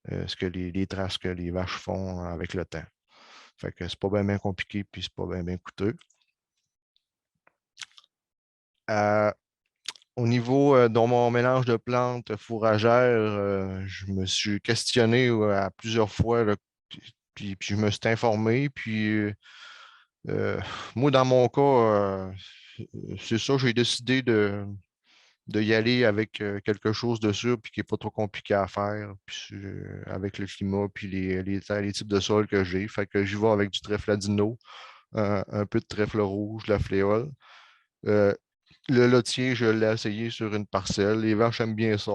les traces que les vaches font avec le temps. Fait que c'est pas bien compliqué puis c'est pas bien coûteux. Au niveau de mon mélange de plantes fourragères, je me suis questionné à plusieurs fois, là, puis je me suis informé. Puis moi, dans mon cas, c'est ça, j'ai décidé de y aller avec quelque chose de sûr puis qui n'est pas trop compliqué à faire, puis, avec le climat puis les types de sol que j'ai. Fait que j'y vais avec du trèfle ladino, un peu de trèfle rouge, la fléole. Euh, le lotier, je l'ai essayé sur une parcelle. Les vaches aiment bien ça.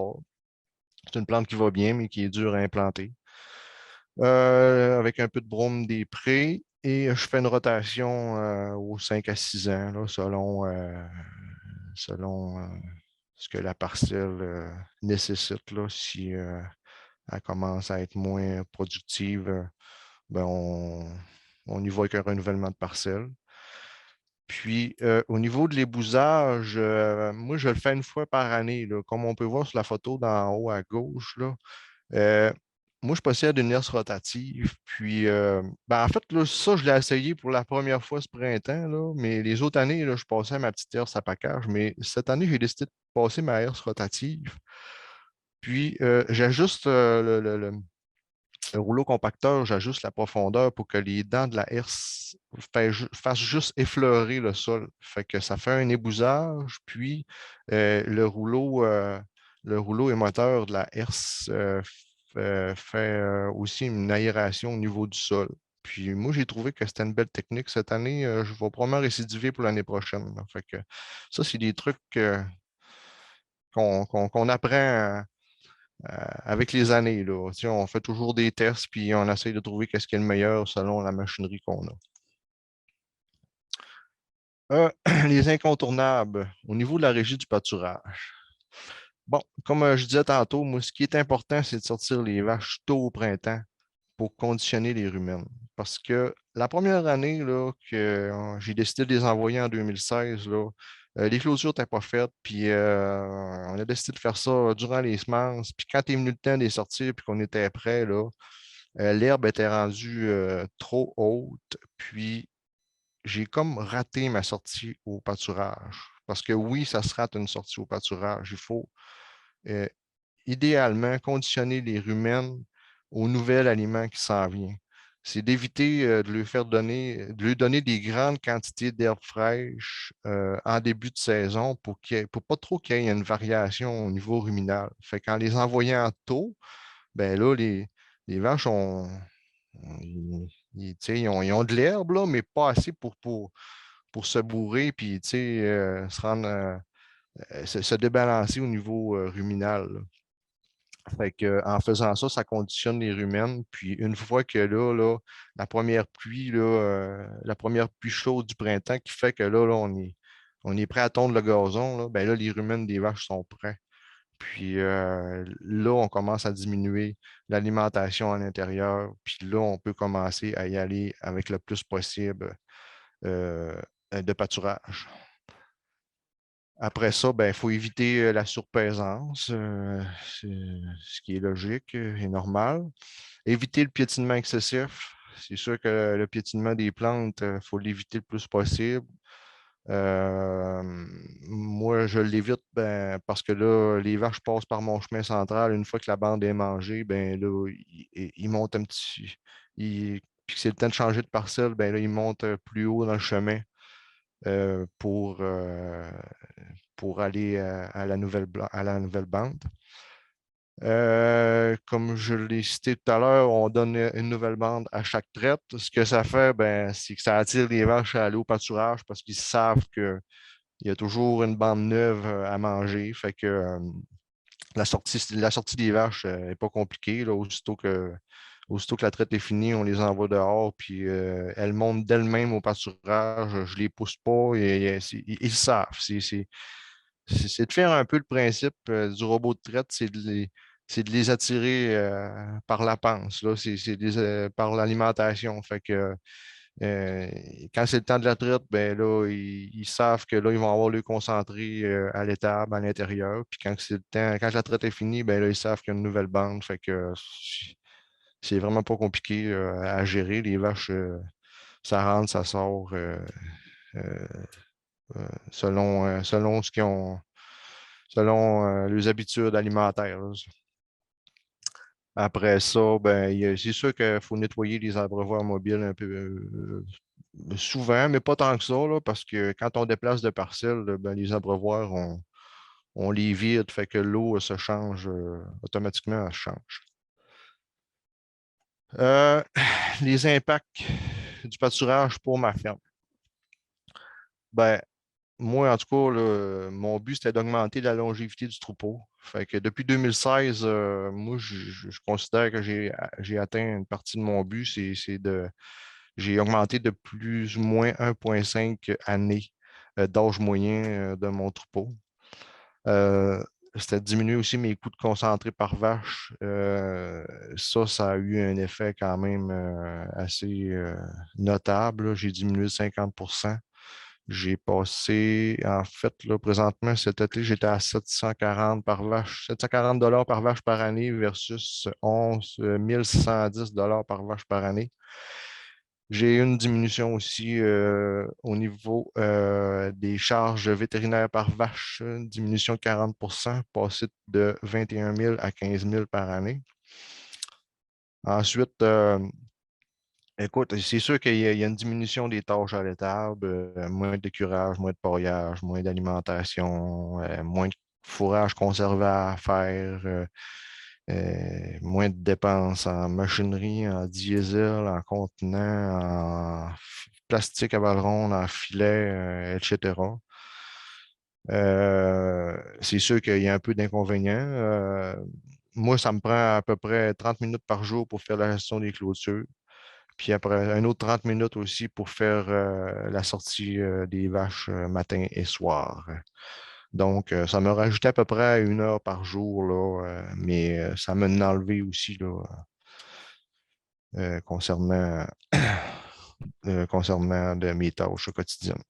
C'est une plante qui va bien, mais qui est dure à implanter. Avec un peu de brome des prés. Et je fais une rotation aux 5 à 6 ans, là, selon ce que la parcelle nécessite. Là. Si elle commence à être moins productive, ben on y va avec un renouvellement de parcelle. Puis, au niveau de l'ébousage, moi, je le fais une fois par année, là. Comme on peut voir sur la photo d'en haut à gauche, là. Moi, je possède une herse rotative. Puis, en fait, là, ça, je l'ai essayé pour la première fois ce printemps, là, mais les autres années, là, je passais à ma petite herse à package. Mais cette année, j'ai décidé de passer ma herse rotative. Puis, j'ajuste le rouleau compacteur, j'ajuste la profondeur pour que les dents de la herse fassent juste effleurer le sol. Fait que ça fait un ébousage, puis le rouleau émetteur de la herse fait aussi une aération au niveau du sol. Puis moi, j'ai trouvé que c'était une belle technique. Cette année, je vais probablement récidiver pour l'année prochaine, là. Fait que ça, c'est des trucs qu'on apprend avec les années, là. Tu sais, on fait toujours des tests, puis on essaye de trouver qu'est-ce qui est le meilleur selon la machinerie qu'on a. Les incontournables au niveau de la régie du pâturage. Bon, comme je disais tantôt, moi, ce qui est important, c'est de sortir les vaches tôt au printemps pour conditionner les rumens. Parce que la première année là, que j'ai décidé de les envoyer en 2016, là, les clôtures n'étaient pas faites, puis on a décidé de faire ça durant les semences. Puis quand est venu le temps de les sortir, puis qu'on était prêt, là, l'herbe était rendue trop haute, puis j'ai comme raté ma sortie au pâturage. Parce que oui, ça se rate une sortie au pâturage. Il faut euh, idéalement conditionner les rumens au nouvel aliment qui s'en vient. C'est d'éviter de lui donner des grandes quantités d'herbes fraîches en début de saison pour pas trop qu'il y ait une variation au niveau ruminal. Fait qu'en les envoyant tôt, ben là, les vaches ils ont de l'herbe, là, mais pas assez pour se bourrer puis se rendre se débalancer au niveau ruminal, là. Fait que, en faisant ça, ça conditionne les rumens. Puis une fois que là, la première pluie chaude du printemps qui fait que là, on est prêt à tondre le gazon, là, ben là, les rumens des vaches sont prêts. Puis là, on commence à diminuer l'alimentation à l'intérieur. Puis là, on peut commencer à y aller avec le plus possible euh, de pâturage. Après ça, il faut éviter la surpaisance, ce qui est logique et normal. Éviter le piétinement excessif. C'est sûr que le piétinement des plantes, il faut l'éviter le plus possible. Euh, Moi, je l'évite parce que là, les vaches passent par mon chemin central. Une fois que la bande est mangée, ben là, ils montent un petit. Puis que c'est le temps de changer de parcelle, ben là, ils montent plus haut dans le chemin euh, pour, euh, pour aller à la nouvelle bande. Comme je l'ai cité tout à l'heure, on donne une nouvelle bande à chaque traite. Ce que ça fait, c'est que ça attire les vaches à aller au pâturage parce qu'ils savent qu'il y a toujours une bande neuve à manger. Fait que la sortie des vaches n'est pas compliquée, là. Aussitôt que la traite est finie, on les envoie dehors, puis elles montent d'elles-mêmes au pâturage. Je ne les pousse pas et ils savent. C'est de faire un peu le principe du robot de traite, c'est de les attirer par la panse, là. Par l'alimentation. Fait que euh, quand c'est le temps de la traite, ben là, ils savent que là, ils vont avoir le concentré à l'étable, à l'intérieur. Puis quand c'est le temps, quand la traite est finie, ben là, ils savent qu'il y a une nouvelle bande. Fait que c'est vraiment pas compliqué à gérer. Les vaches, ça rentre, ça sort euh, selon ce qu'ils ont, selon leurs habitudes alimentaires, là. Après ça, c'est sûr qu'il faut nettoyer les abreuvoirs mobiles un peu souvent, mais pas tant que ça, là, parce que quand on déplace de parcelles, les abreuvoirs, on les vide, fait que l'eau se change automatiquement, elle se change. Euh, les impacts du pâturage pour ma ferme. Ben, moi, en tout cas, là, mon but, c'était d'augmenter la longévité du troupeau. Fait que depuis 2016, moi, je considère que j'ai atteint une partie de mon but, j'ai augmenté de plus ou moins 1,5 années d'âge moyen de mon troupeau. c'était diminuer aussi mes coûts de concentré par vache. Ça a eu un effet quand même assez notable, là. J'ai diminué de 50%. J'ai passé, en fait, là, présentement, cet été, j'étais à 740 par vache, 740 $ par vache par année versus 11 110 $ par vache par année. J'ai eu une diminution aussi au niveau des charges vétérinaires par vache, une diminution de 40%, passé de 21 000 à 15 000 par année. Ensuite, écoute, c'est sûr qu'il y a une diminution des tâches à l'étable, moins de curage, moins de paillage, moins d'alimentation, moins de fourrage conservé à faire, moins de dépenses en machinerie, en diesel, en contenant, en plastique à balles rondes, en filet, etc. C'est sûr qu'il y a un peu d'inconvénients. Moi, ça me prend à peu près 30 minutes par jour pour faire la gestion des clôtures. Puis après, un autre 30 minutes aussi pour faire la sortie des vaches matin et soir. Donc, ça me rajoutait à peu près 1 heure par jour, là, mais ça m'a enlevé aussi là, concernant, concernant mes tâches quotidiennes.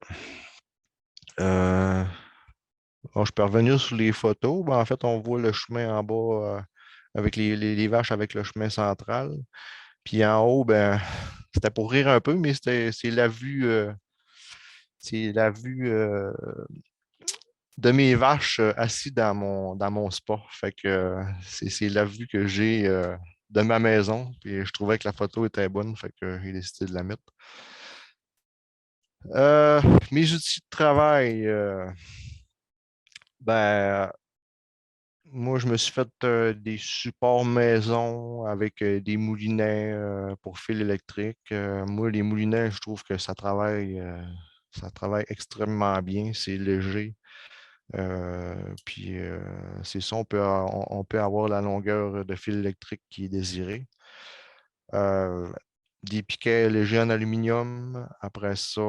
Bon, je peux revenir sur les photos. Ben, en fait, on voit le chemin en bas avec les vaches avec le chemin central. Puis en haut, ben, c'était pour rire un peu, mais c'est la vue de mes vaches assis dans mon spa. Fait que c'est la vue que j'ai de ma maison. Puis je trouvais que la photo était bonne, fait que j'ai décidé de la mettre. Mes outils de travail, ben, moi, je me suis fait des supports maison avec des moulinets pour fil électrique. Moi, les moulinets, je trouve que ça travaille extrêmement bien. C'est léger. Puis c'est ça, on peut avoir la longueur de fil électrique qui est désirée. Des piquets légers en aluminium. Après ça,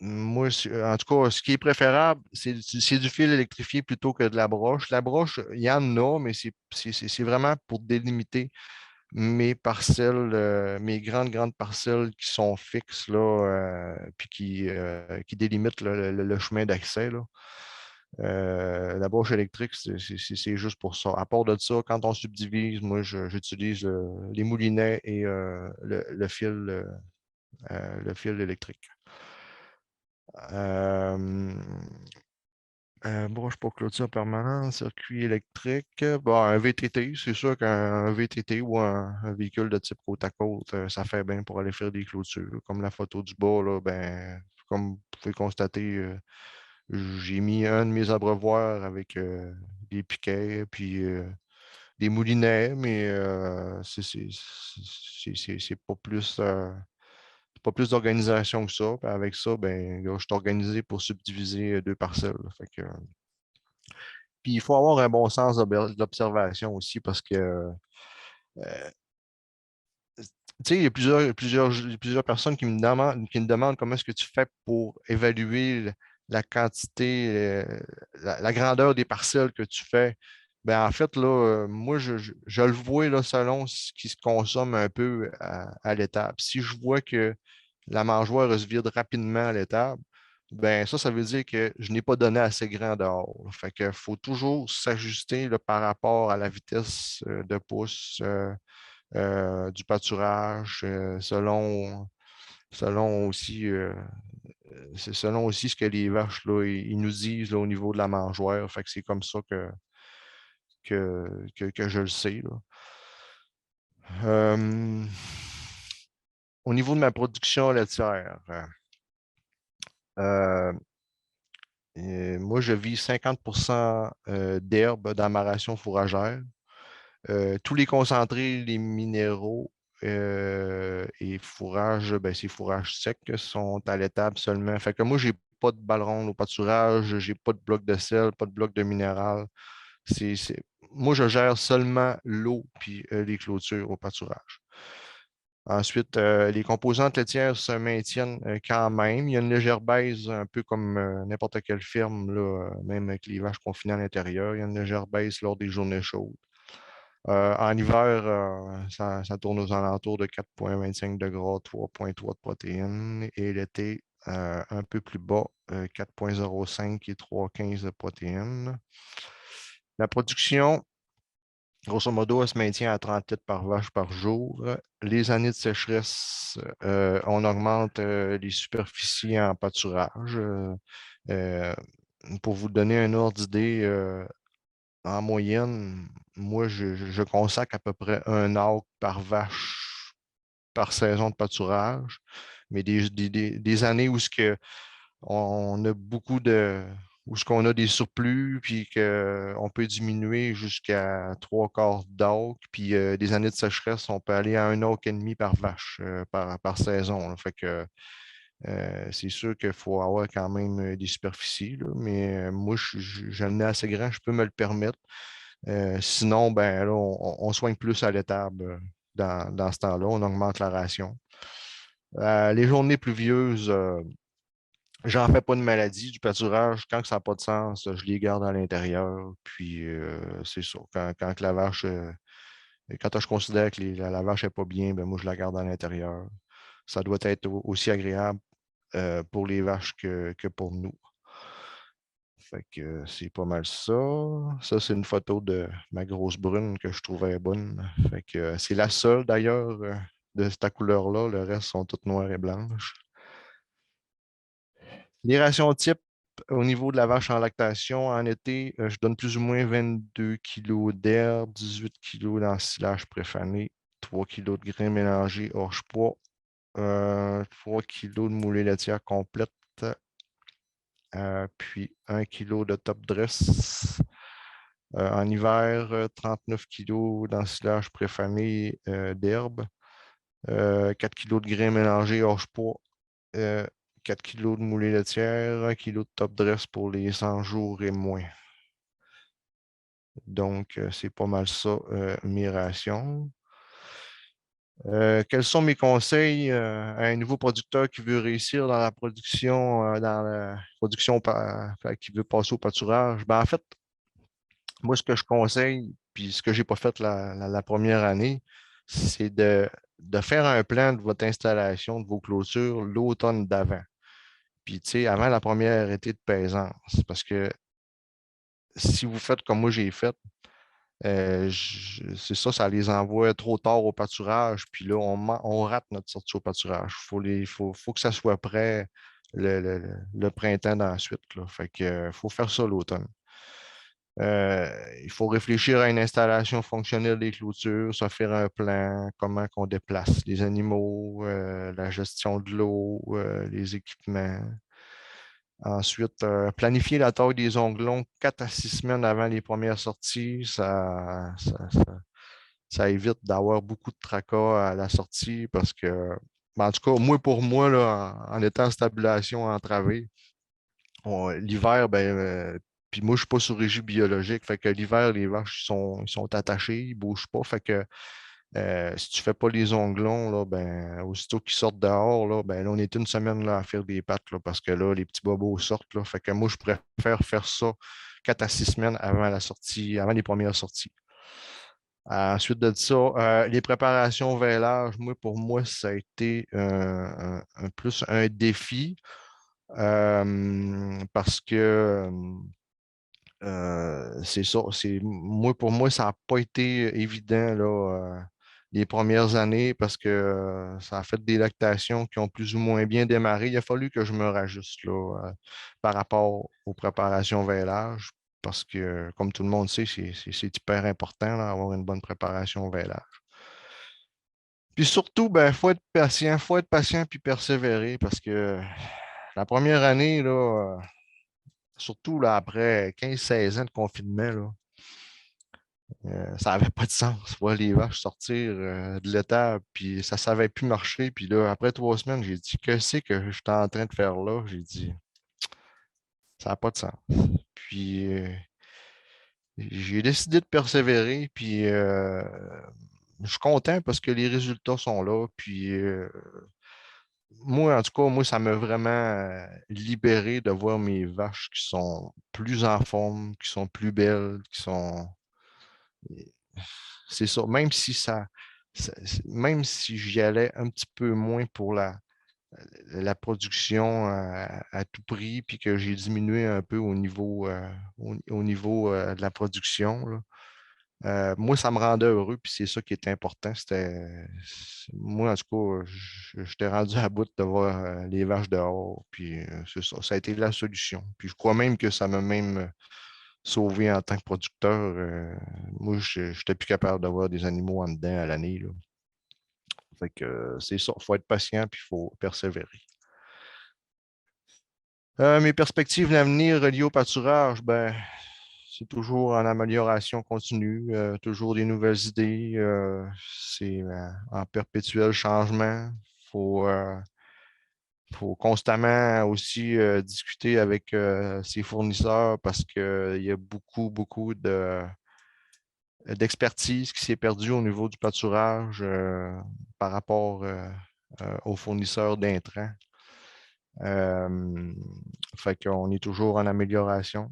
moi, en tout cas, ce qui est préférable, c'est du fil électrifié plutôt que de la broche. La broche, il y en a, mais c'est vraiment pour délimiter mes parcelles, mes grandes parcelles qui sont fixes, là, puis qui délimitent le chemin d'accès, là. La broche électrique, c'est juste pour ça. À part de ça, quand on subdivise, moi, j'utilise les moulinets et le fil électrique. Broche pour clôture permanente, circuit électrique. Bon, un VTT, c'est sûr qu'un VTT ou un véhicule de type côte à côte, ça fait bien pour aller faire des clôtures. Comme la photo du bas, là, ben, comme vous pouvez constater, j'ai mis un de mes abreuvoirs avec des piquets, puis des moulinets, mais c'est pas plus d'organisation que ça. Puis avec ça, ben, là, je suis organisé pour subdiviser 2 parcelles, là. Fait que, puis il faut avoir un bon sens de l'observation aussi parce que tu sais, il y a plusieurs personnes qui me demandent comment est-ce que tu fais pour évaluer la quantité, la grandeur des parcelles que tu fais. Ben, en fait, là, moi, je le vois là, selon ce qui se consomme un peu à l'étable. Si je vois que la mangeoire se vide rapidement à l'étable, ben ça veut dire que je n'ai pas donné assez grand dehors, là. Fait qu'il faut toujours s'ajuster là, par rapport à la vitesse de pouce du pâturage, selon aussi, selon aussi ce que les vaches là, ils nous disent là, au niveau de la mangeoire. Fait que c'est comme ça que je le sais, là. Au niveau de ma production laitière, euh, moi, je vis 50% d'herbe dans ma ration fourragère. Tous les concentrés, les minéraux et fourrages, ben, ces fourrages secs sont à l'étable seulement. Fait que moi, j'ai pas de ballon au pâturage, j'ai pas de bloc de sel, pas de bloc de minéral. Moi, je gère seulement l'eau puis les clôtures au pâturage. Ensuite, les composantes laitières se maintiennent quand même. Il y a une légère baisse, un peu comme n'importe quelle ferme, là, même avec les vaches confinées à l'intérieur. Il y a une légère baisse lors des journées chaudes. En hiver, ça tourne aux alentours de 4,25 de gras, 3,3 de protéines. Et l'été, un peu plus bas, 4,05 et 3,15 de protéines. La production, grosso modo, elle se maintient à 30 litres par vache par jour. Les années de sécheresse, on augmente les superficies en pâturage. Euh, pour vous donner un ordre d'idée, en moyenne, moi, je consacre à peu près un acre par vache par saison de pâturage. Mais des années où on a beaucoup de. Où ce qu'on a des surplus, puis qu'on peut diminuer jusqu'à 3/4 d'acre. Puis des années de sécheresse, on peut aller à un acre et demi par vache par saison, là. Fait que c'est sûr qu'il faut avoir quand même des superficies, là, mais moi, je le ai assez grand, je peux me le permettre. Sinon, ben, là, on soigne plus à l'étable dans ce temps-là, on augmente la ration. Les journées pluvieuses, j'en fais pas de maladie du pâturage. Quand ça n'a pas de sens, je les garde à l'intérieur. Puis c'est ça. Quand la vache, quand je considère que la vache n'est pas bien, ben moi, je la garde à l'intérieur. Ça doit être aussi agréable pour les vaches que pour nous. Fait que c'est pas mal ça. Ça, c'est une photo de ma grosse brune que je trouvais bonne. Fait que c'est la seule d'ailleurs de cette couleur-là. Le reste sont toutes noires et blanches. Les rations type au niveau de la vache en lactation, en été, je donne plus ou moins 22 kg d'herbe, 18 kg d'ensilage préfané, 3 kg de grains mélangés hors poids, 3 kg de moulée laitière complète, puis 1 kg de top dress. En hiver, 39 kg d'ensilage préfané d'herbe, 4 kg de grains mélangés hors poids, 4 kg de moulée laitière, 1 kg de top dress pour les 100 jours et moins. Donc, c'est pas mal ça, mes rations. Quels sont mes conseils à un nouveau producteur qui veut réussir dans la production, qui veut passer au pâturage? Ben, en fait, moi, ce que je conseille, puis ce que je n'ai pas fait la première année, c'est de faire un plan de votre installation, de vos clôtures l'automne d'avant. Puis, tu sais, avant la première été de plaisance. Parce que si vous faites comme moi j'ai fait, c'est ça, ça les envoie trop tard au pâturage. Puis là, on rate notre sortie au pâturage. Faut que ça soit prêt le printemps d'ensuite, là. Fait que, faut faire ça l'automne. Il faut réfléchir à une installation fonctionnelle des clôtures, se faire un plan, comment on déplace les animaux, la gestion de l'eau, les équipements. Ensuite, planifier la taille des onglons 4 à 6 semaines avant les premières sorties. Ça évite d'avoir beaucoup de tracas à la sortie parce que, ben, en tout cas, moi pour moi, là, en étant en stabulation entravée, l'hiver, ben, puis moi, je ne suis pas sur régime biologique. Fait que l'hiver, les vaches ils sont attachées, ils ne bougent pas. Fait que si tu ne fais pas les onglons, là, ben, aussitôt qu'ils sortent dehors, là, ben, là, on est une semaine là, à faire des pattes là, parce que là, les petits bobos sortent. Là. Fait que moi, je préfère faire ça 4 à 6 semaines avant la sortie, avant les premières sorties. Ensuite de ça, les préparations au vêlage, pour moi, ça a été plus un défi parce que c'est ça. Pour moi, ça n'a pas été évident là, les premières années parce que ça a fait des lactations qui ont plus ou moins bien démarré. Il a fallu que je me rajuste là, par rapport aux préparations vêlage parce que, comme tout le monde sait, c'est hyper important d'avoir une bonne préparation au vêlage. Puis surtout, il faut être patient puis persévérer parce que la première année, là, surtout là, après 15-16 ans de confinement, là, ça n'avait pas de sens. Voir les vaches sortir de l'étable, puis ça ne savait plus marcher. Puis là, après 3 semaines, j'ai dit, que c'est que je suis en train de faire là? J'ai dit, ça n'a pas de sens. Puis j'ai décidé de persévérer, puis je suis content parce que les résultats sont là. Puis moi, en tout cas, moi, ça m'a vraiment libéré de voir mes vaches qui sont plus en forme, qui sont plus belles, qui sont. C'est ça. Même si j'y allais un petit peu moins pour la production à tout prix, puis que j'ai diminué un peu au niveau de la production, là, moi, ça me rendait heureux, puis c'est ça qui était important. Moi, en tout cas, j'étais rendu à bout de voir les vaches dehors, puis c'est ça. Ça a été la solution. Puis je crois même que ça m'a même sauvé en tant que producteur. Moi, je n'étais plus capable d'avoir des animaux en dedans à l'année, là. Fait que c'est ça. Il faut être patient, puis il faut persévérer. Mes perspectives d'avenir reliées au pâturage, ben, c'est toujours en amélioration continue, toujours des nouvelles idées. C'est en perpétuel changement. Faut constamment aussi discuter avec ses fournisseurs parce qu'il y a beaucoup d'expertise qui s'est perdue au niveau du pâturage par rapport aux fournisseurs d'intrants. Fait qu'on est toujours en amélioration.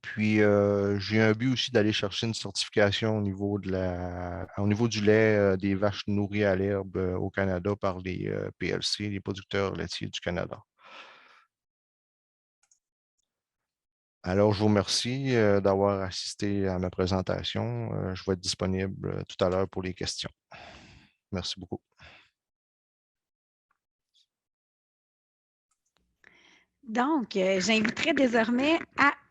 Puis, j'ai un but aussi d'aller chercher une certification au niveau du lait des vaches nourries à l'herbe au Canada par les PLC, les producteurs laitiers du Canada. Alors, je vous remercie d'avoir assisté à ma présentation. Je vais être disponible tout à l'heure pour les questions. Merci beaucoup. Donc, j'inviterai désormais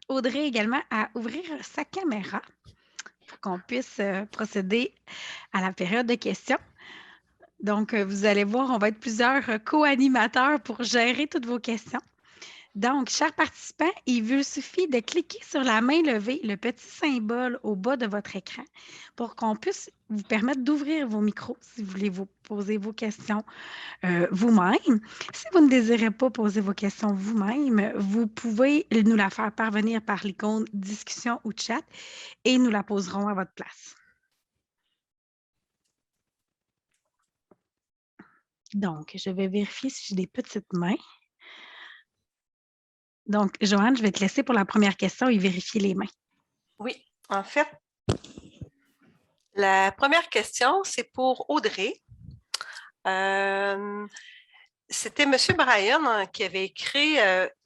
Audrey également à ouvrir sa caméra pour qu'on puisse procéder à la période de questions. Donc, vous allez voir, on va être plusieurs co-animateurs pour gérer toutes vos questions. Donc, chers participants, il vous suffit de cliquer sur la main levée, le petit symbole au bas de votre écran, pour qu'on puisse vous permettre d'ouvrir vos micros si vous voulez vous poser vos questions vous-même. Si vous ne désirez pas poser vos questions vous-même, vous pouvez nous la faire parvenir par l'icône discussion ou chat et nous la poserons à votre place. Donc, je vais vérifier si j'ai des petites mains. Donc, Joanne, je vais te laisser pour la première question et vérifier les mains. Oui, en fait, la première question, c'est pour Audrey. C'était M. Bryan qui avait écrit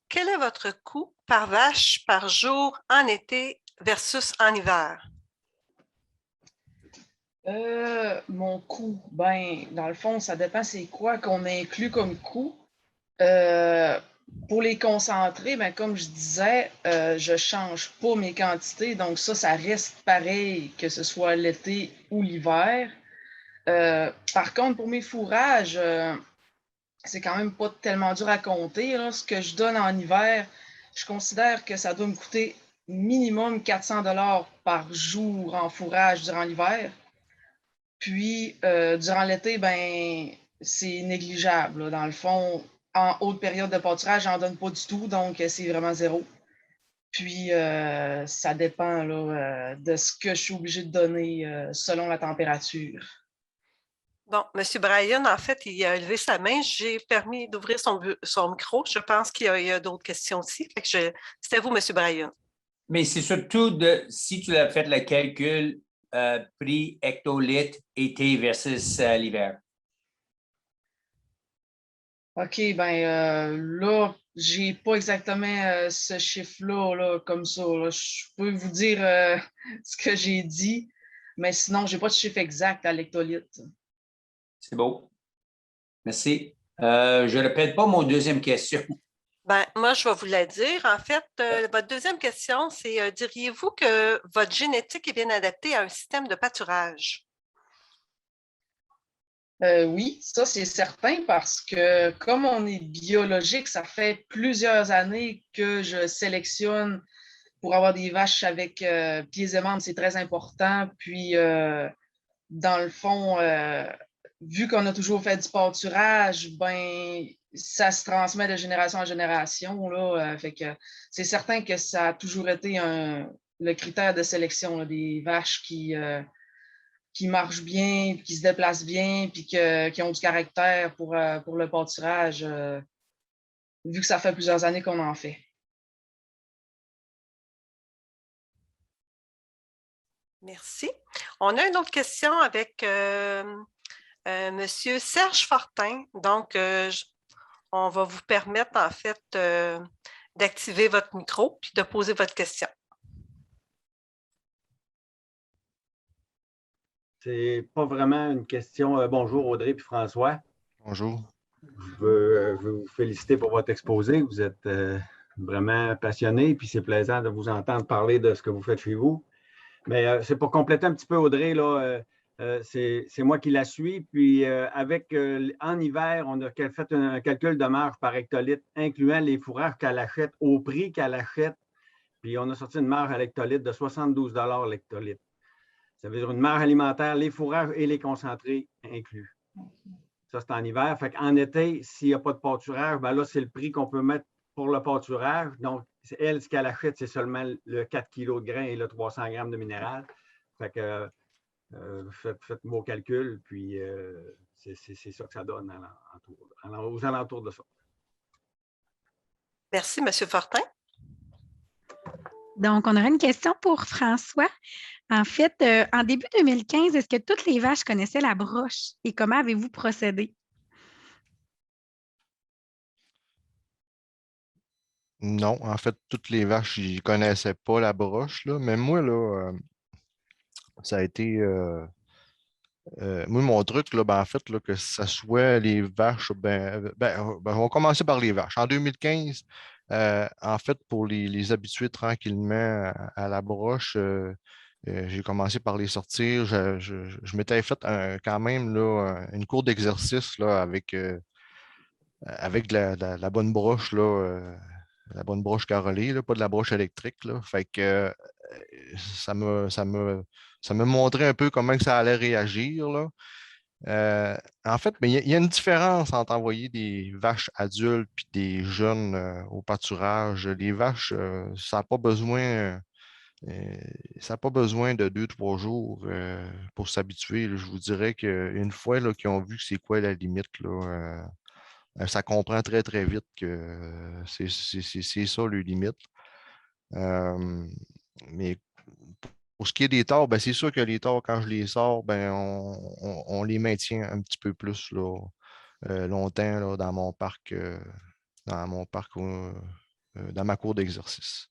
quel est votre coût par vache par jour en été versus en hiver? Mon coût, ben, dans le fond, ça dépend c'est quoi qu'on inclut comme coût. Pour les concentrés, ben, comme je disais, je ne change pas mes quantités, donc ça reste pareil que ce soit l'été ou l'hiver. Par contre, pour mes fourrages, c'est quand même pas tellement dur à compter, là. Ce que je donne en hiver, je considère que ça doit me coûter minimum 400 $ par jour en fourrage durant l'hiver. Puis, durant l'été, ben, c'est négligeable, là. Dans le fond, en haute période de pâturage, j'en donne pas du tout, donc c'est vraiment zéro. Puis, ça dépend là, de ce que je suis obligée de donner selon la température. Bon, M. Bryan, en fait, il a levé sa main. J'ai permis d'ouvrir son micro. Je pense qu'il y a d'autres questions aussi. C'était vous, M. Bryan. Mais c'est surtout si tu as fait le calcul prix hectolitre été versus l'hiver. OK, ben là, j'ai pas exactement ce chiffre-là là, comme ça, là. Je peux vous dire ce que j'ai dit, mais sinon, j'ai pas de chiffre exact à l'hectolitre. C'est beau. Merci. Je ne répète pas mon deuxième question. Ben, moi, je vais vous la dire. En fait, votre deuxième question, c'est diriez-vous que votre génétique est bien adaptée à un système de pâturage? Oui, ça c'est certain parce que comme on est biologique, ça fait plusieurs années que je sélectionne pour avoir des vaches avec pieds et membres, c'est très important. Puis, dans le fond, vu qu'on a toujours fait du pâturage, ben, ça se transmet de génération en génération, là. Fait que c'est certain que ça a toujours été le critère de sélection là, des vaches qui marchent bien, qui se déplacent bien, puis qui ont du caractère pour le pâturage, vu que ça fait plusieurs années qu'on en fait. Merci. On a une autre question avec M. Serge Fortin. Donc, on va vous permettre, en fait, d'activer votre micro puis de poser votre question. C'est pas vraiment une question. Bonjour Audrey puis François. Bonjour. Je veux vous féliciter pour votre exposé. Vous êtes vraiment passionné, puis c'est plaisant de vous entendre parler de ce que vous faites chez vous. Mais c'est pour compléter un petit peu Audrey, là, c'est moi qui la suis. Puis en hiver, on a fait un calcul de marge par hectolitre, incluant les fourrages qu'elle achète au prix qu'elle achète. Puis on a sorti une marge à l'hectolitre de 72 $ l'hectolitre. Ça veut dire une marge alimentaire, les fourrages et les concentrés inclus. Ça, c'est en hiver. Fait qu'en été, s'il n'y a pas de pâturage, ben là, c'est le prix qu'on peut mettre pour le pâturage. Donc, elle, ce qu'elle achète, c'est seulement le 4 kg de grains et le 300 g de minéral. Fait que faites vos calculs, puis c'est ça que ça donne aux alentours de ça. Merci, M. Fortin. Donc, on aurait une question pour François. En fait, en début 2015, est-ce que toutes les vaches connaissaient la broche et comment avez-vous procédé? Non, en fait, toutes les vaches, ils ne connaissaient pas la broche, là, mais moi, là, ça a été. Moi, mon truc, là, ben, en fait, là, que ça soit les vaches, on va commencer par les vaches. En 2015, en fait, pour les habituer tranquillement à la broche, j'ai commencé par les sortir. Je m'étais fait quand même là, une cour d'exercice là, avec la bonne broche, là, la bonne broche carrelée, là, pas de la broche électrique. Là. Fait que ça me montrait un peu comment que ça allait réagir. Là. En fait, mais il y a une différence entre envoyer des vaches adultes et des jeunes au pâturage. Les vaches, ça n'a pas besoin. Ça n'a pas besoin de 2, 3 jours pour s'habituer. Je vous dirais qu'une fois là, qu'ils ont vu que c'est quoi la limite, là, ça comprend très, très vite que c'est ça le limite. Mais pour ce qui est des torts, ben, c'est sûr que les torts, quand je les sors, ben, on les maintient un petit peu plus là, longtemps là, dans mon parc, dans ma cour d'exercice.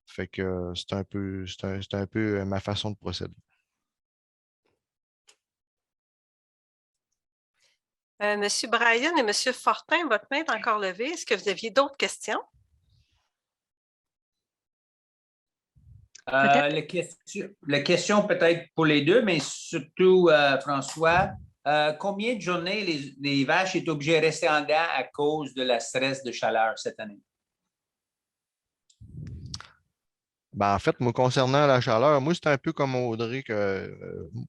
Fait que c'est un peu ma façon de procéder. Monsieur Bryan et Monsieur Fortin, votre main est encore levée. Est-ce que vous aviez d'autres questions? La question peut-être pour les deux, mais surtout François, combien de journées les vaches étaient obligées de rester en dedans à cause de la stress de chaleur cette année? Ben, en fait, moi, concernant la chaleur, moi, c'est un peu comme Audrey que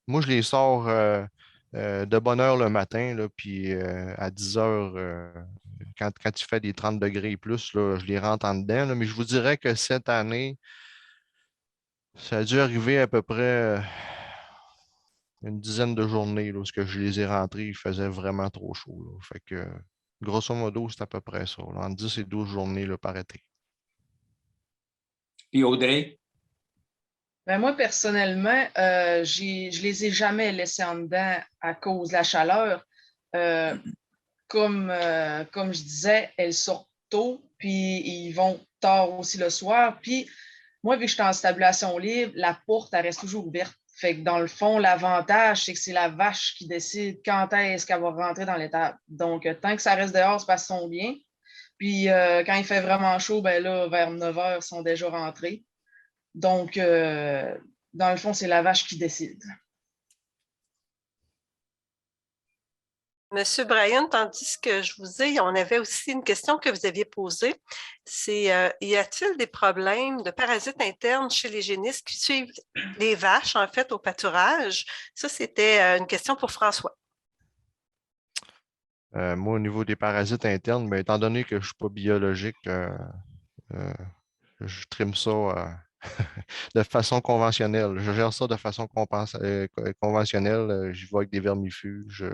moi, je les sors de bonne heure le matin, là, puis à 10 heures, quand il fait des 30 degrés et plus, là, je les rentre en dedans. Là, mais je vous dirais que cette année, ça a dû arriver à peu près une dizaine de journées lorsque je les ai rentrés, il faisait vraiment trop chaud. Là. Fait que, grosso modo, c'est à peu près ça, là, entre 10 et 12 journées là, par été. Puis Audrey? Ben moi, personnellement, je les ai jamais laissés en dedans à cause de la chaleur. Comme je disais, elles sortent tôt, puis ils vont tard aussi le soir. Puis moi, vu que je suis en stabulation libre, la porte, elle reste toujours ouverte. Fait que dans le fond, l'avantage, c'est que c'est la vache qui décide quand est-ce qu'elle va rentrer dans l'étable. Donc, tant que ça reste dehors, c'est parce qu'ils sont bien. Puis, quand il fait vraiment chaud, ben là, vers 9 h, ils sont déjà rentrés. Donc, dans le fond, c'est la vache qui décide. Monsieur Bryan, tandis que je vous ai, on avait aussi une question que vous aviez posée. C'est y a-t-il des problèmes de parasites internes chez les génisses qui suivent les vaches, en fait, au pâturage? Ça, c'était une question pour François. Moi, au niveau des parasites internes, ben, étant donné que je ne suis pas biologique, je trime ça de façon conventionnelle. Je gère ça de façon conventionnelle. J'y vais avec des vermifuges.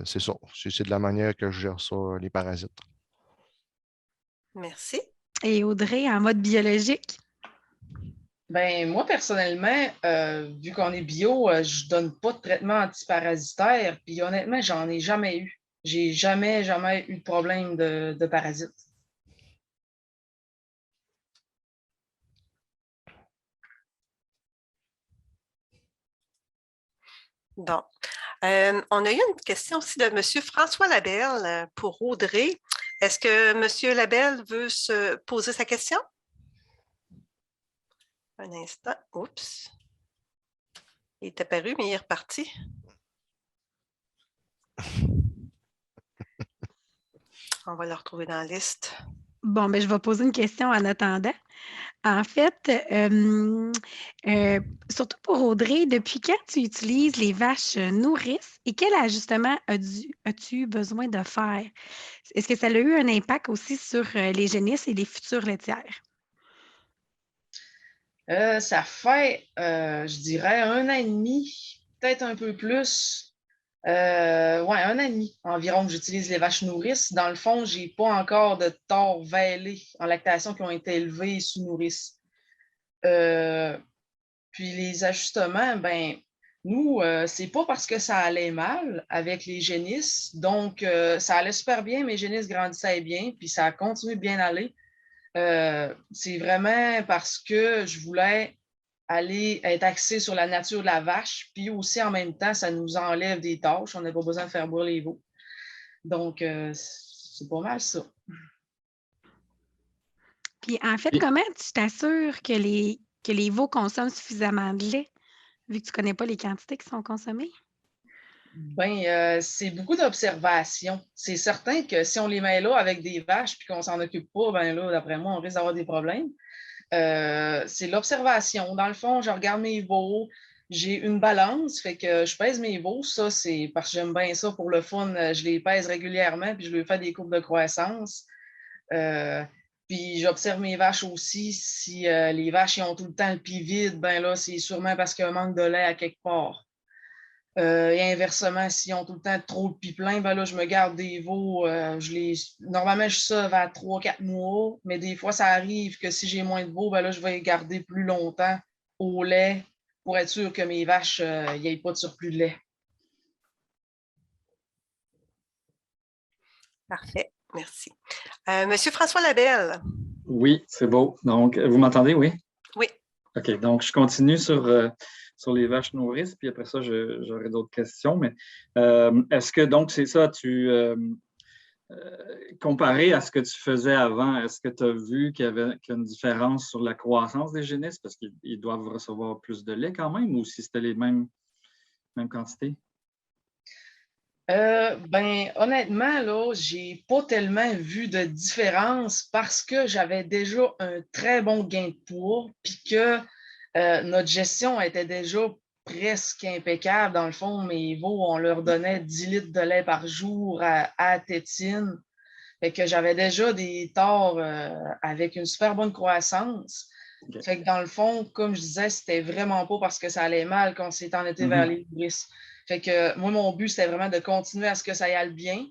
C'est ça. C'est de la manière que je gère ça, les parasites. Merci. Et Audrey, en mode biologique? Ben, moi, personnellement, vu qu'on est bio, je donne pas de traitement antiparasitaire. Puis honnêtement, j'en ai jamais eu. J'ai jamais eu de problème de parasites. Bon. On a eu une question aussi de M. François Labelle pour Audrey. Est-ce que M. Labelle veut se poser sa question? Un instant. Oups. Il est apparu, mais il est reparti. On va le retrouver dans la liste. Bon, ben, je vais poser une question en attendant. En fait, surtout pour Audrey, depuis quand tu utilises les vaches nourrices et quel ajustement as-tu besoin de faire? Est-ce que ça a eu un impact aussi sur les génisses et les futures laitières? Ça fait, je dirais, 1 an et demi, peut-être un peu plus. Ouais, 1 an et demi environ que j'utilise les vaches nourrices. Dans le fond, je n'ai pas encore de tord vêlé en lactation qui ont été élevés sous nourrice. Puis les ajustements, ben nous, c'est pas parce que ça allait mal avec les génisses. Donc, ça allait super bien, mes génisses grandissaient bien, puis ça a continué de bien aller. C'est vraiment parce que je voulais aller être axé sur la nature de la vache, puis aussi en même temps, ça nous enlève des tâches. On n'a pas besoin de faire boire les veaux. Donc, c'est pas mal ça. Puis en fait, comment tu t'assures que les veaux consomment suffisamment de lait, vu que tu ne connais pas les quantités qui sont consommées? Ben, c'est beaucoup d'observation. C'est certain que si on les met là avec des vaches puis qu'on s'en occupe pas, ben là, d'après moi, on risque d'avoir des problèmes. C'est l'observation. Dans le fond, je regarde mes veaux, j'ai une balance, fait que je pèse mes veaux. Ça, c'est parce que j'aime bien ça pour le fun. Je les pèse régulièrement, puis je leur fais des courbes de croissance. Euh, Puis j'observe mes vaches aussi. Si les vaches ils ont tout le temps le pied vide, ben là, c'est sûrement parce qu'il y a un manque de lait à quelque part. Et inversement, s'ils ont tout le temps trop de pis plein, ben là, je me garde des veaux. Normalement, je sauve à 3-4 mois, mais des fois, ça arrive que si j'ai moins de veaux, ben là, je vais les garder plus longtemps au lait pour être sûr que mes vaches n'aient pas de surplus de lait. Parfait. Merci. Monsieur François Labelle. Oui, c'est beau. Donc, vous m'entendez, oui? Oui. OK, donc je continue sur les vaches nourrices, puis après ça, j'aurai d'autres questions. Mais est-ce que donc c'est ça, comparé à ce que tu faisais avant, est-ce que tu as vu qu'il y a une différence sur la croissance des génisses parce qu'ils doivent recevoir plus de lait quand même, ou si c'était les mêmes quantités? Ben, honnêtement, là, j'ai pas tellement vu de différence parce que j'avais déjà un très bon gain de poids, puis que notre gestion était déjà presque impeccable. Dans le fond, mes veaux, on leur donnait 10 litres de lait par jour à tétine. Fait que j'avais déjà des torts avec une super bonne croissance. Okay. Fait que dans le fond, comme je disais, c'était vraiment pas parce que ça allait mal qu'on s'est en été vers les nourrices. Fait que moi, mon but, c'était vraiment de continuer à ce que ça y aille bien,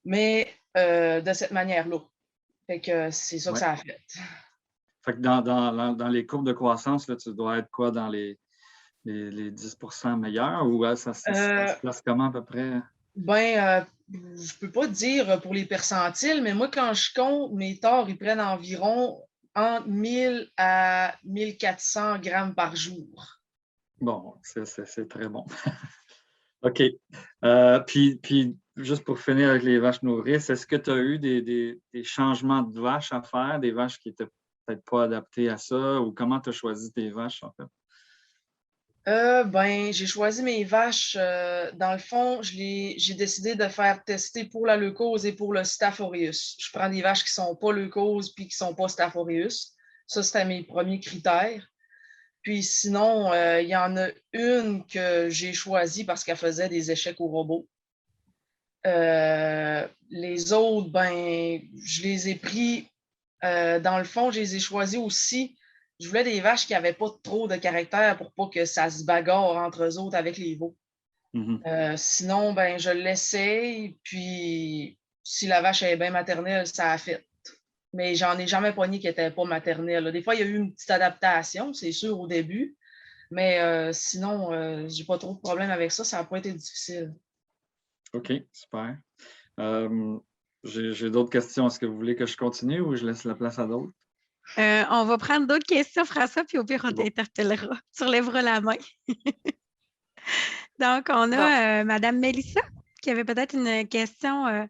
mais de cette manière-là. Fait que c'est ça que ça a fait. Fait que dans les courbes de croissance, là, tu dois être quoi dans les 10 meilleurs ou ça se place comment à peu près? Ben, je peux pas dire pour les percentiles, mais moi, quand je compte, mes torts, ils prennent environ entre 1000 à 1400 grammes par jour. Bon, c'est très bon. OK. Puis, juste pour finir avec les vaches nourrices, est-ce que tu as eu des changements de vaches à faire, des vaches qui n'étaient peut-être pas adaptées à ça, ou comment tu as choisi tes vaches, en fait? Ben, j'ai choisi mes vaches. Dans le fond, j'ai décidé de faire tester pour la leucose et pour le Staph aureus. Je prends des vaches qui ne sont pas leucose puis qui ne sont pas Staph aureus. Ça, c'était mes premiers critères. Puis sinon, il y en a une que j'ai choisie parce qu'elle faisait des échecs au robot. Les autres, ben, je les ai pris. Dans le fond, je les ai choisis aussi je voulais des vaches qui n'avaient pas trop de caractère pour pas que ça se bagarre entre eux autres avec les veaux. Sinon, ben, je l'essaye, puis si la vache est bien maternelle, ça a fait. Mais j'en ai jamais pogné qui n'était pas maternelle. Des fois, il y a eu une petite adaptation, c'est sûr, au début. Mais sinon, j'ai pas trop de problème avec ça. Ça n'a pas été difficile. OK, super. J'ai d'autres questions. Est-ce que vous voulez que je continue ou je laisse la place à d'autres? On va prendre d'autres questions, François, puis au pire, on C'est bon. t'interpellera. Tu relèveras la main. Donc, on a Mme Mélissa qui avait peut-être une question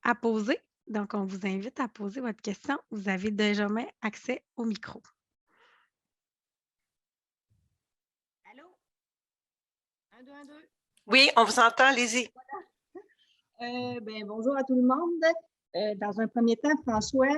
à poser. Donc, on vous invite à poser votre question. Vous avez désormais accès au micro. Allô? 1, 2, 1, 2. Oui, on vous entend, allez-y. Bonjour à tout le monde. Dans un premier temps, François,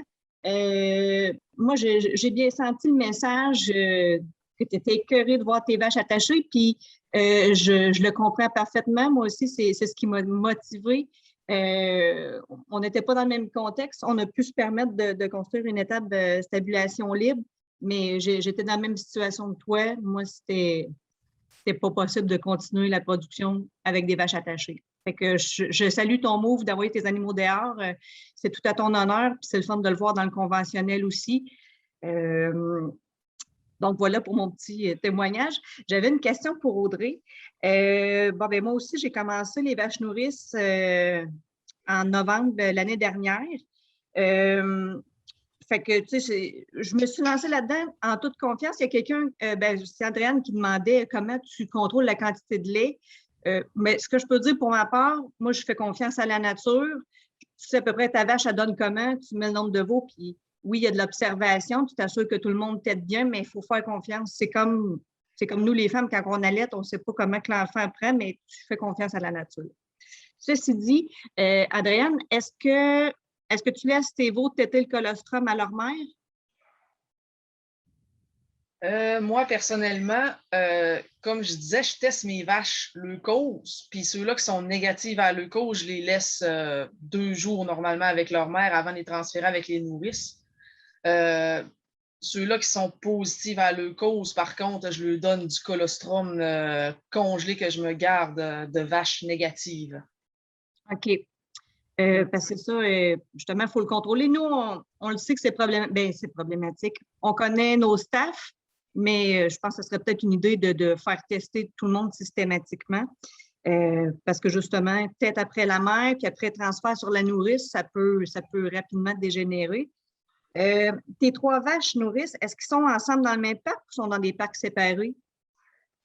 moi, j'ai bien senti le message que tu étais écœuré de voir tes vaches attachées, puis je le comprends parfaitement. Moi aussi, c'est ce qui m'a motivé. On n'était pas dans le même contexte. On a pu se permettre de construire une étape de stabulation libre, mais j'étais dans la même situation que toi. Moi, c'était pas possible de continuer la production avec des vaches attachées. Fait que je salue ton move d'envoyer tes animaux dehors. C'est tout à ton honneur, puis c'est le fun de le voir dans le conventionnel aussi. Donc, voilà pour mon petit témoignage. J'avais une question pour Audrey. Moi aussi, j'ai commencé les vaches nourrices en novembre l'année dernière. Fait que, tu sais, je me suis lancée là-dedans en toute confiance. Il y a quelqu'un, c'est Adrienne qui demandait comment tu contrôles la quantité de lait. Mais ce que je peux dire pour ma part, moi, je fais confiance à la nature. Tu sais à peu près ta vache, elle donne comment, tu mets le nombre de veaux, puis oui, il y a de l'observation, tu t'assures que tout le monde t'aide bien, mais il faut faire confiance. C'est comme nous, les femmes, quand on allait, on ne sait pas comment que l'enfant apprend, mais tu fais confiance à la nature. Ceci dit, Adrienne, est-ce que tu laisses tes veaux téter le colostrum à leur mère? Moi, personnellement, comme je disais, je teste mes vaches leucose, puis ceux-là qui sont négatives à leucose, je les laisse 2 jours normalement avec leur mère avant de les transférer avec les nourrices. Ceux-là qui sont positifs à leucose, par contre, je leur donne du colostrum congelé que je me garde de vaches négatives. OK. Parce que c'est ça, justement, il faut le contrôler. Nous, on le sait que c'est problématique. On connaît nos staffs, mais je pense que ce serait peut-être une idée de faire tester tout le monde systématiquement. Parce que justement, peut-être après la mère, puis après transfert sur la nourrice, ça peut rapidement dégénérer. Tes 3 vaches nourrices, est-ce qu'ils sont ensemble dans le même parc ou sont dans des parcs séparés?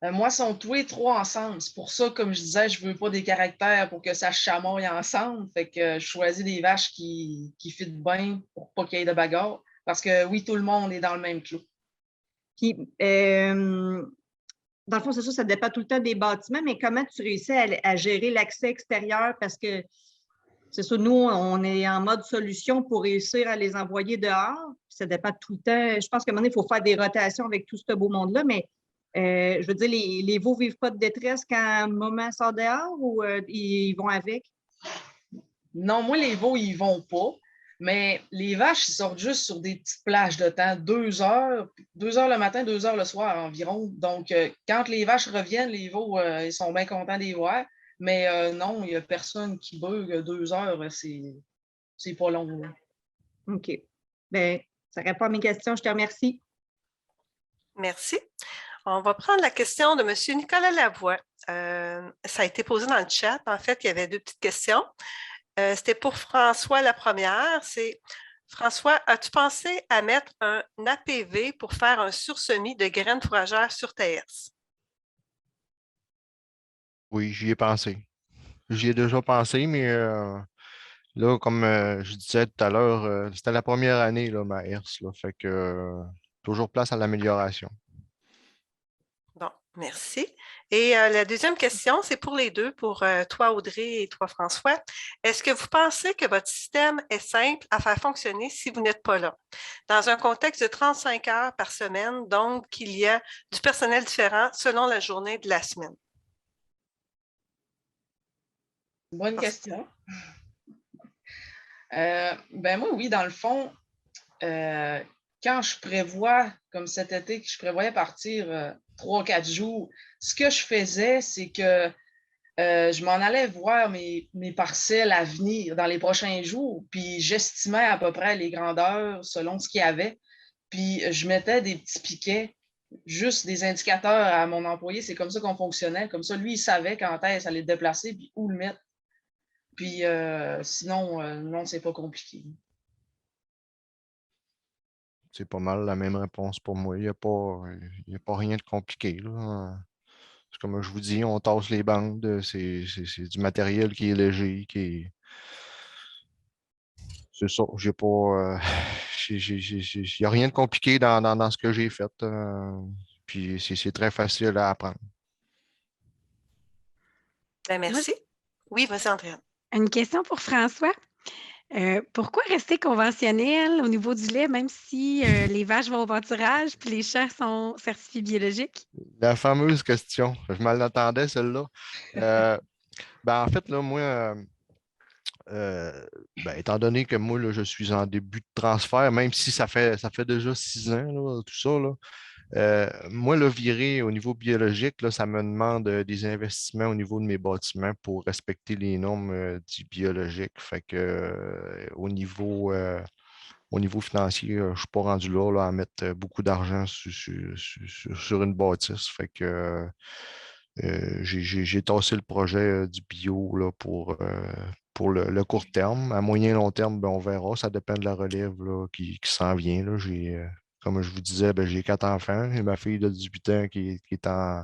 Moi, ils sont tous les 3 ensemble. C'est pour ça, comme je disais, je ne veux pas des caractères pour que ça chamoille ensemble. Fait que je choisis des vaches qui fit bien pour pas qu'il y ait de bagarre. Parce que oui, tout le monde est dans le même clos. Puis, dans le fond, c'est ça dépend tout le temps des bâtiments, mais comment tu réussis à gérer l'accès extérieur? Parce que c'est ça, nous, on est en mode solution pour réussir à les envoyer dehors. Ça dépend tout le temps. Je pense qu'à un moment donné, il faut faire des rotations avec tout ce beau monde-là, mais je veux dire, les veaux ne vivent pas de détresse quand maman sort dehors ou ils vont avec? Non, moi, les veaux, ils vont pas. Mais les vaches, ils sortent juste sur des petites plages de temps, 2 heures, 2 heures le matin, 2 heures le soir environ. Donc, quand les vaches reviennent, les veaux, ils sont bien contents de les voir. Mais non, il n'y a personne qui bug 2 heures, c'est pas long. Là. OK. Bien, ça répond à mes questions. Je te remercie. Merci. On va prendre la question de M. Nicolas Lavoie. Ça a été posé dans le chat. En fait, il y avait 2 petites questions. C'était pour François la première. C'est François, as-tu pensé à mettre un APV pour faire un sursemis de graines fourragères sur ta herse? Oui, j'y ai pensé. J'y ai déjà pensé, mais là, comme je disais tout à l'heure, c'était la première année, là, ma herse. Là, fait que toujours place à l'amélioration. Bon, merci. Et la deuxième question, c'est pour les deux, pour toi, Audrey, et toi, François. Est-ce que vous pensez que votre système est simple à faire fonctionner si vous n'êtes pas là? Dans un contexte de 35 heures par semaine, donc qu'il y a du personnel différent selon la journée de la semaine. Bonne question. Moi, oui, dans le fond, quand je prévois, comme cet été, que je prévoyais partir 3-4 jours, ce que je faisais, c'est que je m'en allais voir mes parcelles à venir dans les prochains jours, puis j'estimais à peu près les grandeurs selon ce qu'il y avait. Puis je mettais des petits piquets, juste des indicateurs à mon employé. C'est comme ça qu'on fonctionnait. Comme ça, lui, il savait quand est-ce aller le déplacer, puis où le mettre. Puis sinon, non, c'est pas compliqué. C'est pas mal la même réponse pour moi. Il y a pas rien de compliqué, là. Comme je vous dis, on tasse les bandes. C'est du matériel qui est léger, c'est ça. J'ai pas. Il n'y a rien de compliqué dans ce que j'ai fait. Puis c'est très facile à apprendre. Ben, merci. Oui, vas-y, Andréane. Une question pour François. Pourquoi rester conventionnel au niveau du lait, même si les vaches vont au pâturage puis les chats sont certifiés biologiques? La fameuse question. Je m'en attendais, celle-là. En fait, là, moi, étant donné que moi, là, je suis en début de transfert, même si ça fait déjà 6 ans, là, tout ça, là, moi, le virer au niveau biologique, là, ça me demande des investissements au niveau de mes bâtiments pour respecter les normes du biologique. Fait que au niveau financier, je ne suis pas rendu là, à mettre beaucoup d'argent sur une bâtisse. Fait que j'ai tassé le projet du bio là, pour le court terme. À moyen et long terme, on verra. Ça dépend de la relève là, qui s'en vient. Là. Comme je vous disais, j'ai 4 enfants. J'ai ma fille de 18 ans qui est en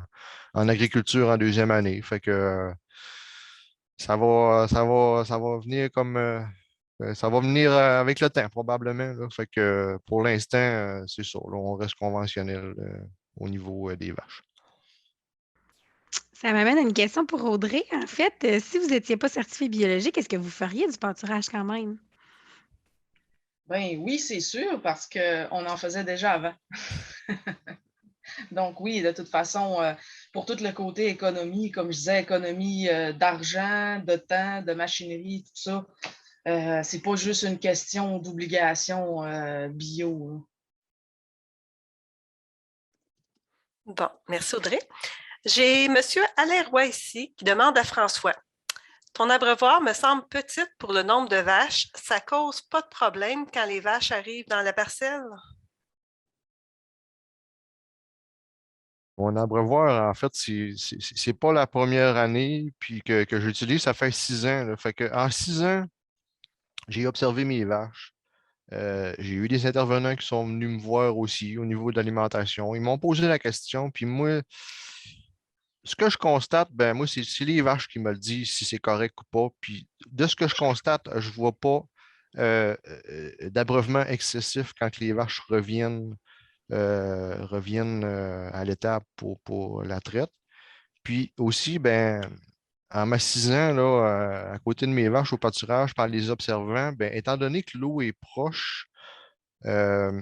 agriculture en 2e année. Fait que ça va venir comme ça va venir avec le temps, probablement. Là. Fait que pour l'instant, c'est ça. Là, on reste conventionnel au niveau des vaches. Ça m'amène à une question pour Audrey. En fait, si vous n'étiez pas certifié biologique, est-ce que vous feriez du pâturage quand même? Ben oui, c'est sûr, parce qu'on en faisait déjà avant. Donc oui, de toute façon, pour tout le côté économie, comme je disais, économie d'argent, de temps, de machinerie, tout ça, c'est pas juste une question d'obligation bio. Hein. Bon, merci Audrey. J'ai M. Alain Roy ici qui demande à François. Ton abreuvoir me semble petite pour le nombre de vaches. Ça cause pas de problème quand les vaches arrivent dans la parcelle? Mon abreuvoir, en fait, c'est pas la première année puis que j'utilise, ça fait 6 ans. Là. Fait que, en 6 ans, j'ai observé mes vaches. J'ai eu des intervenants qui sont venus me voir aussi au niveau de l'alimentation. Ils m'ont posé la question, puis moi, ce que je constate, moi, c'est les vaches qui me le disent si c'est correct ou pas. Puis de ce que je constate, je ne vois pas d'abreuvement excessif quand les vaches reviennent à l'étable pour la traite. Puis aussi, en m'assisant là, à côté de mes vaches au pâturage par les observant, étant donné que l'eau est proche, euh,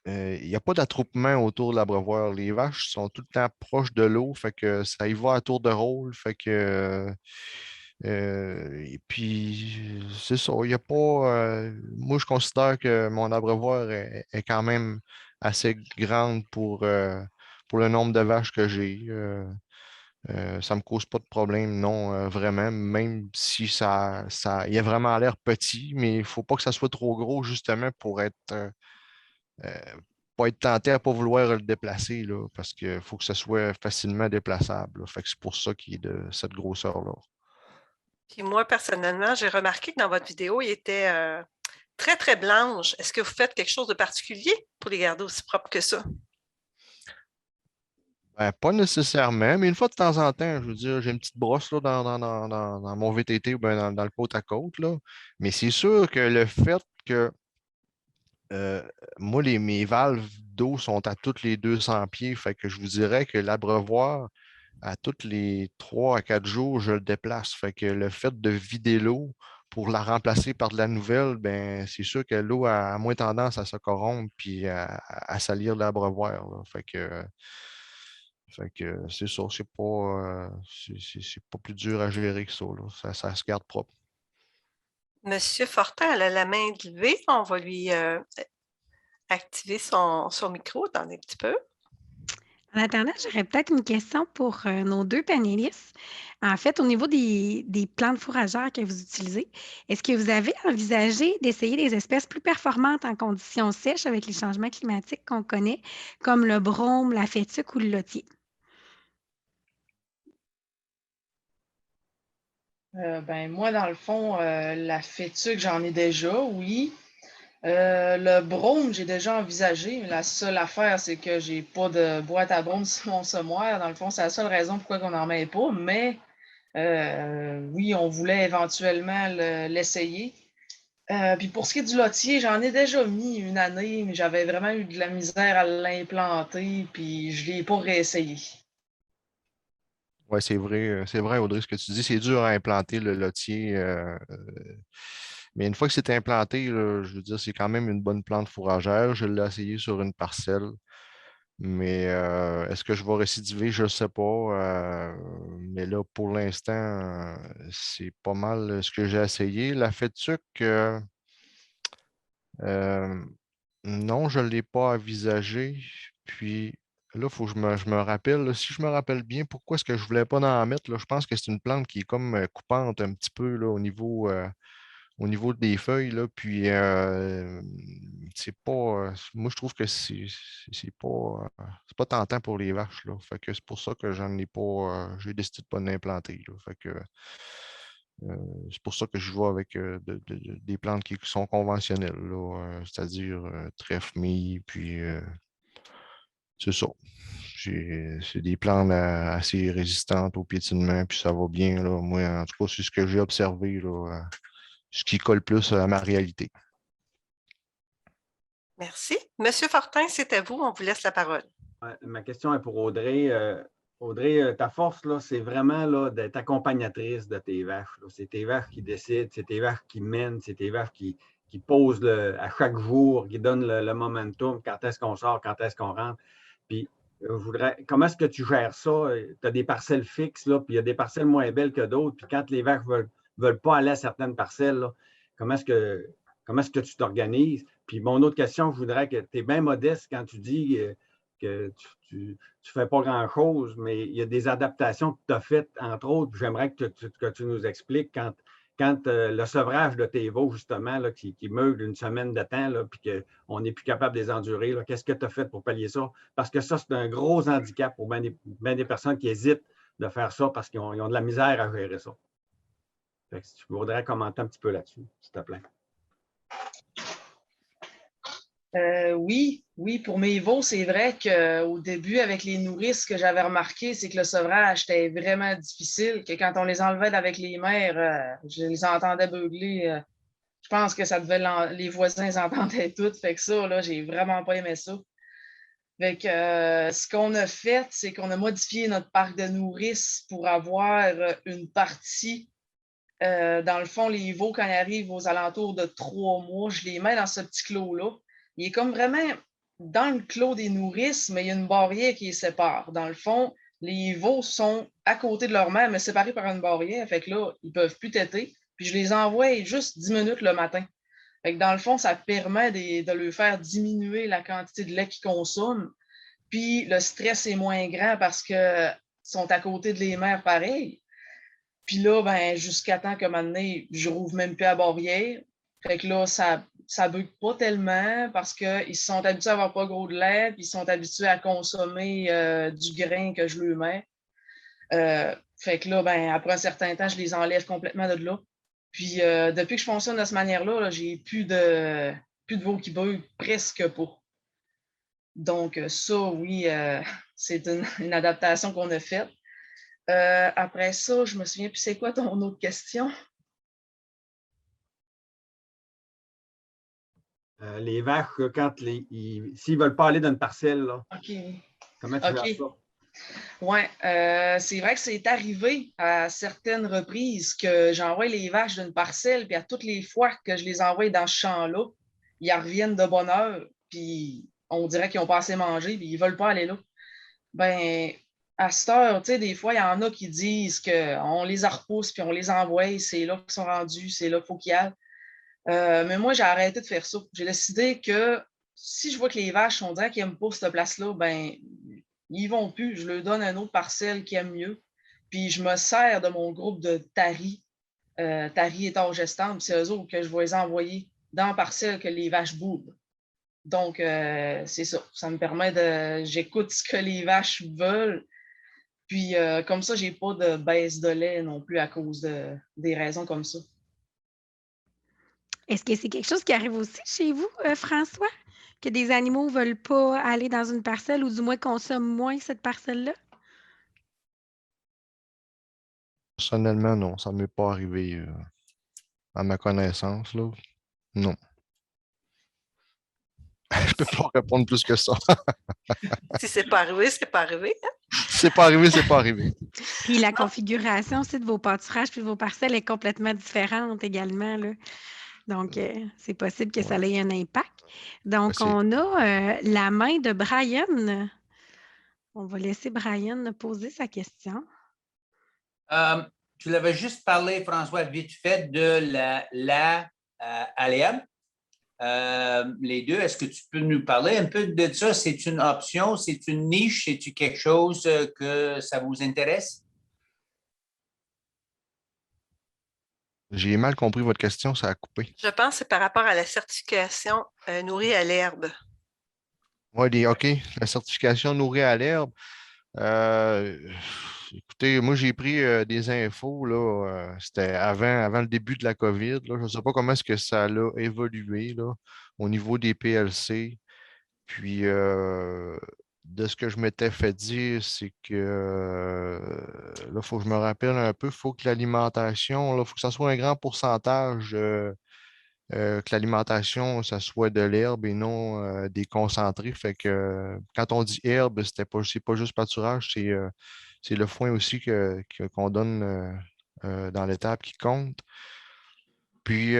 il n'y a pas d'attroupement autour de l'abreuvoir. Les vaches sont tout le temps proches de l'eau, fait que ça y va à tour de rôle. Fait que et puis c'est ça. Il y a pas. Moi, je considère que mon abreuvoir est quand même assez grande pour le nombre de vaches que j'ai. Ça ne me cause pas de problème, non, vraiment, même si il a vraiment l'air petit, mais il ne faut pas que ça soit trop gros, justement, pour pas être tenté à ne pas vouloir le déplacer, là, parce qu'il faut que ce soit facilement déplaçable. Là. Fait que c'est pour ça qu'il est de cette grosseur-là. Puis moi, personnellement, j'ai remarqué que dans votre vidéo, il était très, très blanche. Est-ce que vous faites quelque chose de particulier pour les garder aussi propres que ça? Pas nécessairement, mais une fois de temps en temps, je veux dire, j'ai une petite brosse là, dans mon VTT ou bien dans le côte à côte. Là. Mais c'est sûr que le fait que euh, moi, mes valves d'eau sont à toutes les 200 pieds, fait que je vous dirais que l'abreuvoir, à tous les 3 à 4 jours, je le déplace. Fait que le fait de vider l'eau pour la remplacer par de la nouvelle, c'est sûr que l'eau a moins tendance à se corrompre puis à salir l'abreuvoir. Là. Fait que c'est ça, c'est pas plus dur à gérer que ça, là. Ça se garde propre. Monsieur Fortin, elle a la main levée. On va lui activer son micro. Attendez un petit peu. En attendant, j'aurais peut-être une question pour nos deux panélistes. En fait, au niveau des plantes fourragères que vous utilisez, est-ce que vous avez envisagé d'essayer des espèces plus performantes en conditions sèches avec les changements climatiques qu'on connaît, comme le brome, la fétuque ou le lotier? Moi, dans le fond, la fétuque, j'en ai déjà, oui. Le brome, j'ai déjà envisagé. La seule affaire, c'est que j'ai pas de boîte à brome sur mon semoir. Dans le fond, c'est la seule raison pourquoi on n'en met pas. Mais oui, on voulait éventuellement l'essayer. Puis pour ce qui est du lotier, j'en ai déjà mis une année, mais j'avais vraiment eu de la misère à l'implanter, puis je ne l'ai pas réessayé. Oui, c'est vrai, Audrey, ce que tu dis, c'est dur à implanter le lotier. Mais une fois que c'est implanté, là, je veux dire, c'est quand même une bonne plante fourragère. Je l'ai essayé sur une parcelle. Mais est-ce que je vais récidiver? Je ne sais pas. Mais là, pour l'instant, c'est pas mal ce que j'ai essayé. La fétuque, euh, non, je ne l'ai pas envisagé. Puis là, il faut que je me rappelle. Là, si je me rappelle bien, pourquoi est-ce que je ne voulais pas en mettre? Là, je pense que c'est une plante qui est comme coupante un petit peu là, au niveau des feuilles. Là, puis c'est pas. Moi, je trouve que c'est pas tentant pour les vaches. Là. Fait que c'est pour ça que j'en ai pas. J'ai décidé de ne pas l'implanter. Là. Fait que c'est pour ça que je vais avec des plantes qui sont conventionnelles, là, c'est-à-dire trèfle, mie, puis c'est ça. C'est des plantes assez résistantes au piétinement, puis ça va bien. Là. Moi, en tout cas, c'est ce que j'ai observé, là, ce qui colle plus à ma réalité. Merci. Monsieur Fortin, c'est à vous. On vous laisse la parole. Ouais, ma question est pour Audrey. Audrey, ta force, là, c'est vraiment là, d'être accompagnatrice de tes vaches. Là. C'est tes vaches qui décident, c'est tes vaches qui mènent, c'est tes vaches qui posent à chaque jour, qui donnent le momentum, quand est-ce qu'on sort, quand est-ce qu'on rentre. Puis, comment est-ce que tu gères ça? Tu as des parcelles fixes, là, puis il y a des parcelles moins belles que d'autres. Puis quand les vaches ne veulent pas aller à certaines parcelles, là, comment est-ce que tu t'organises? Puis mon autre question, je voudrais que tu es bien modeste quand tu dis que tu ne fais pas grand-chose, mais il y a des adaptations que tu as faites, entre autres. J'aimerais que tu nous expliques quand le sevrage de tes veaux, justement, là, qui meurent une semaine de temps, là, puis qu'on n'est plus capable de les endurer, qu'est-ce que tu as fait pour pallier ça? Parce que ça, c'est un gros handicap pour bien des personnes qui hésitent de faire ça parce qu'ils ont de la misère à gérer ça. Fait que si tu voudrais commenter un petit peu là-dessus, s'il te plaît. Oui, pour mes veaux, c'est vrai qu'au début, avec les nourrices, ce que j'avais remarqué, c'est que le sevrage était vraiment difficile, que quand on les enlevait avec les mères, je les entendais beugler. Je pense que ça devait les voisins les entendaient toutes. Fait que ça, là, j'ai vraiment pas aimé ça. Fait que ce qu'on a fait, c'est qu'on a modifié notre parc de nourrices pour avoir une partie. Dans le fond, les veaux, quand ils arrivent aux alentours de 3 mois, je les mets dans ce petit clos-là. Il est comme vraiment dans le clos des nourrices, mais il y a une barrière qui les sépare. Dans le fond, les veaux sont à côté de leur mère, mais séparés par une barrière. Fait que là, ils ne peuvent plus téter. Puis je les envoie juste 10 minutes le matin. Fait que dans le fond, ça permet de leur faire diminuer la quantité de lait qu'ils consomment. Puis le stress est moins grand parce qu'ils sont à côté de les mères pareil. Puis là, jusqu'à temps que maintenant, je rouvre même plus la barrière. Fait que là, ça ne bug pas tellement parce qu'ils se sont habitués à avoir pas gros de lait, puis ils sont habitués à consommer du grain que je leur mets. Fait que là, après un certain temps, je les enlève complètement de là. Puis depuis que je fonctionne de cette manière-là, j'ai plus de veaux qui bug, presque pas. Donc, ça, oui, c'est une adaptation qu'on a faite. Après ça, je me souviens plus c'est quoi ton autre question? Les vaches, s'ils ne veulent pas aller dans une parcelle, là, comment tu gères ça? Oui, c'est vrai que c'est arrivé à certaines reprises que j'envoie les vaches d'une parcelle, puis à toutes les fois que je les envoie dans ce champ-là, ils reviennent de bonne heure, puis on dirait qu'ils n'ont pas assez mangé, puis ils ne veulent pas aller là. À cette heure, tu sais, des fois, il y en a qui disent qu'on les repousse, puis on les envoie, c'est là qu'ils sont rendus, c'est là qu'il faut qu'ils aillent. Mais moi, j'ai arrêté de faire ça. J'ai décidé que si je vois que les vaches, on dirait qu'ils n'aiment pas cette place-là, ben ils ne vont plus. Je leur donne une autre parcelle qui aime mieux. Puis je me sers de mon groupe de tari, tari étage gestantes, c'est eux autres que je vais les envoyer dans la parcelle que les vaches boudent. Donc, c'est ça. Ça me permet de. J'écoute ce que les vaches veulent. Puis, comme ça, je n'ai pas de baisse de lait non plus à cause des raisons comme ça. Est-ce que c'est quelque chose qui arrive aussi chez vous, François? Que des animaux ne veulent pas aller dans une parcelle ou du moins consomment moins cette parcelle-là? Personnellement, non, ça ne m'est pas arrivé à ma connaissance, là. Non. Je peux pas répondre plus que ça. Si c'est pas arrivé, c'est pas arrivé. C'est pas arrivé, c'est pas arrivé. Puis la configuration aussi de vos pâturages puis de vos parcelles est complètement différente également, là. Donc, c'est possible que ça ait un impact. Donc, Possible. on a la main de Brian. On va laisser Brian poser sa question. Tu l'avais juste parlé, François, vite fait de la à l'herbe. Les deux, est-ce que tu peux nous parler un peu de ça? C'est une option, c'est une niche, c'est-tu quelque chose que ça vous intéresse? J'ai mal compris votre question, ça a coupé. Je pense que c'est par rapport à la certification nourrie à l'herbe. Oui, OK. La certification nourrie à l'herbe. Écoutez, moi, j'ai pris des infos, là, c'était avant le début de la COVID. Là. Je ne sais pas comment est-ce que ça a évolué là, au niveau des PLC. Puis, de ce que je m'étais fait dire, c'est que là, il faut que je me rappelle un peu, il faut que l'alimentation, il faut que ça soit un grand pourcentage que l'alimentation, ça soit de l'herbe et non des concentrés. Fait que quand on dit herbe, c'est pas juste pâturage, c'est le foin aussi qu'on donne dans l'étape qui compte. Puis,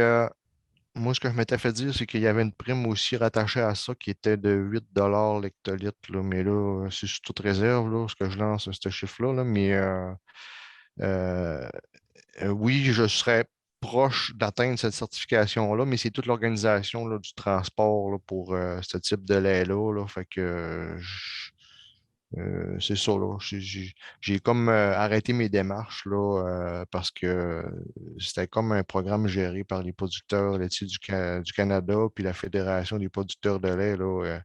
moi, ce que je m'étais fait dire, c'est qu'il y avait une prime aussi rattachée à ça qui était de 8 l'hectolitre. Là. Mais là, c'est sous toute réserve là, ce que je lance, ce chiffre-là. Là. Mais euh, oui, je serais proche d'atteindre cette certification-là, mais c'est toute l'organisation là, du transport là, pour ce type de lait-là. Là. Fait que c'est ça, là. J'ai comme arrêté mes démarches là, parce que c'était comme un programme géré par les producteurs laitiers du Canada, puis la Fédération des producteurs de lait là,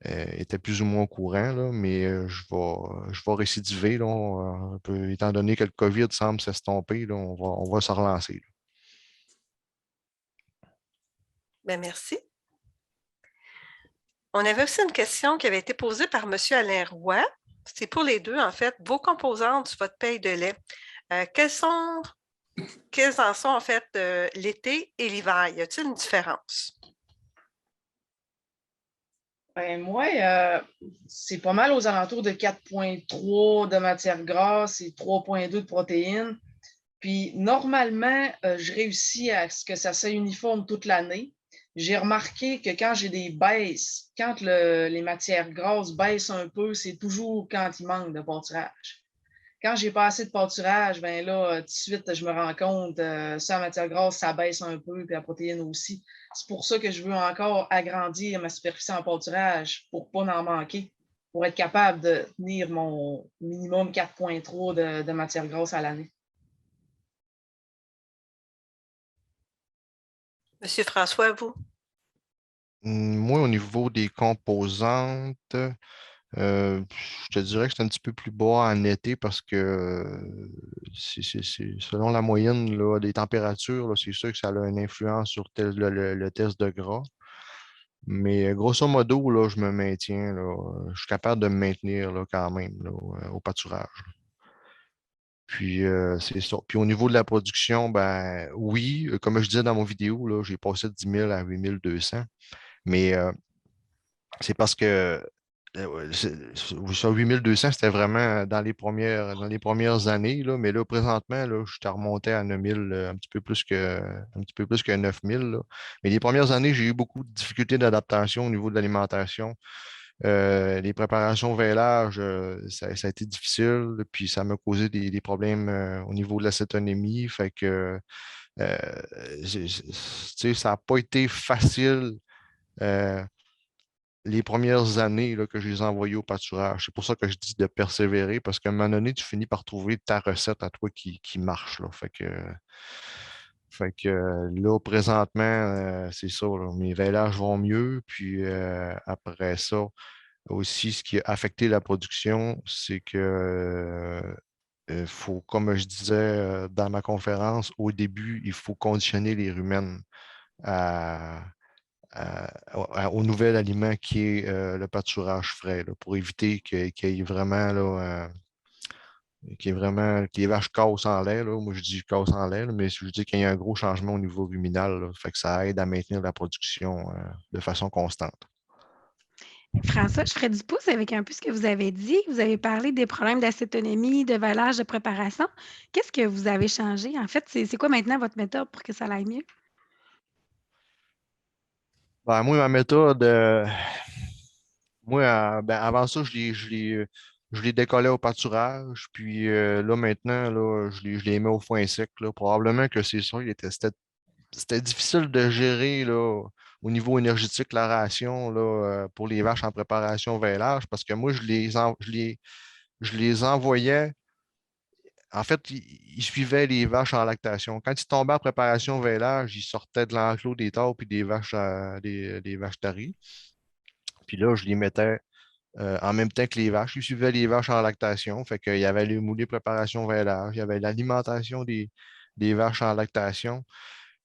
était plus ou moins au courant, là, mais je vais récidiver, là, étant donné que le COVID semble s'estomper, là, on va se relancer. Là. Bien, merci. On avait aussi une question qui avait été posée par M. Alain Roy. C'est pour les deux, en fait. Vos composantes sur votre paille de lait, quelles en sont, en fait, l'été et l'hiver? Y a-t-il une différence? Ben, moi, c'est pas mal aux alentours de 4,3 de matière grasse et 3,2 de protéines. Puis, normalement, je réussis à ce que ça soit uniforme toute l'année. J'ai remarqué que quand j'ai des baisses, quand les matières grasses baissent un peu, c'est toujours quand il manque de pâturage. Quand j'ai pas assez de pâturage, ben là, tout de suite, je me rends compte, ça, la matière grasse, ça baisse un peu, puis la protéine aussi. C'est pour ça que je veux encore agrandir ma superficie en pâturage pour pas en manquer, pour être capable de tenir mon minimum 4,3 de matière grasse à l'année. Monsieur François, vous? Moi, au niveau des composantes, je te dirais que c'est un petit peu plus bas en été parce que selon la moyenne là, des températures, là, c'est sûr que ça a une influence sur le test de gras. Mais grosso modo, là, je me maintiens. Là, je suis capable de me maintenir là, quand même là, au pâturage. Puis c'est ça. Puis au niveau de la production, ben oui, comme je disais dans mon vidéo, là, j'ai passé de 10 000 à 8 200. Mais c'est parce que sur 8200, c'était vraiment dans les premières années, là, mais là, présentement, là, je suis remonté à 9000, un petit peu plus que 9000. Là. Mais les premières années, j'ai eu beaucoup de difficultés d'adaptation au niveau de l'alimentation. Les préparations vélage, ça a été difficile, puis ça m'a causé des problèmes au niveau de l'acétonémie. Fait que tu sais, ça n'a pas été facile. les premières années là, que je les ai envoyés au pâturage. C'est pour ça que je dis de persévérer, parce qu'à un moment donné, tu finis par trouver ta recette à toi qui marche. Là. Fait que là, présentement, c'est ça. Là, mes veillages vont mieux. Puis après ça, aussi, ce qui a affecté la production, c'est que faut, comme je disais dans ma conférence, au début, il faut conditionner les rumens à, au nouvel aliment qui est le pâturage frais, là, pour éviter qu'il y ait vraiment là, que les vaches cassent en lait. Là. Moi, je dis casse en lait, là, mais je dis qu'il y a un gros changement au niveau ruminal. Là, fait que ça aide à maintenir la production de façon constante. François, je ferais du pouce avec un peu ce que vous avez dit. Vous avez parlé des problèmes d'acétonémie, de vallage, de préparation. Qu'est-ce que vous avez changé? En fait, c'est quoi maintenant votre méthode pour que ça aille mieux? Ben, moi, ma méthode, moi, ben, avant ça, je les décollais au pâturage. Puis là, maintenant, là, je les mets au foin sec. Là. Probablement que c'est ça. C'était difficile de gérer là, au niveau énergétique la ration là, pour les vaches en préparation au vêlage parce que moi, je les envoyais. En fait, ils suivaient les vaches en lactation. Quand ils tombaient en préparation au vêlage, ils sortaient de l'enclos des taures puis des vaches taries. Puis là, je les mettais en même temps que les vaches. Ils suivaient les vaches en lactation. Fait qu'il y avait les moulées préparation vêlage, il y avait l'alimentation des vaches en lactation.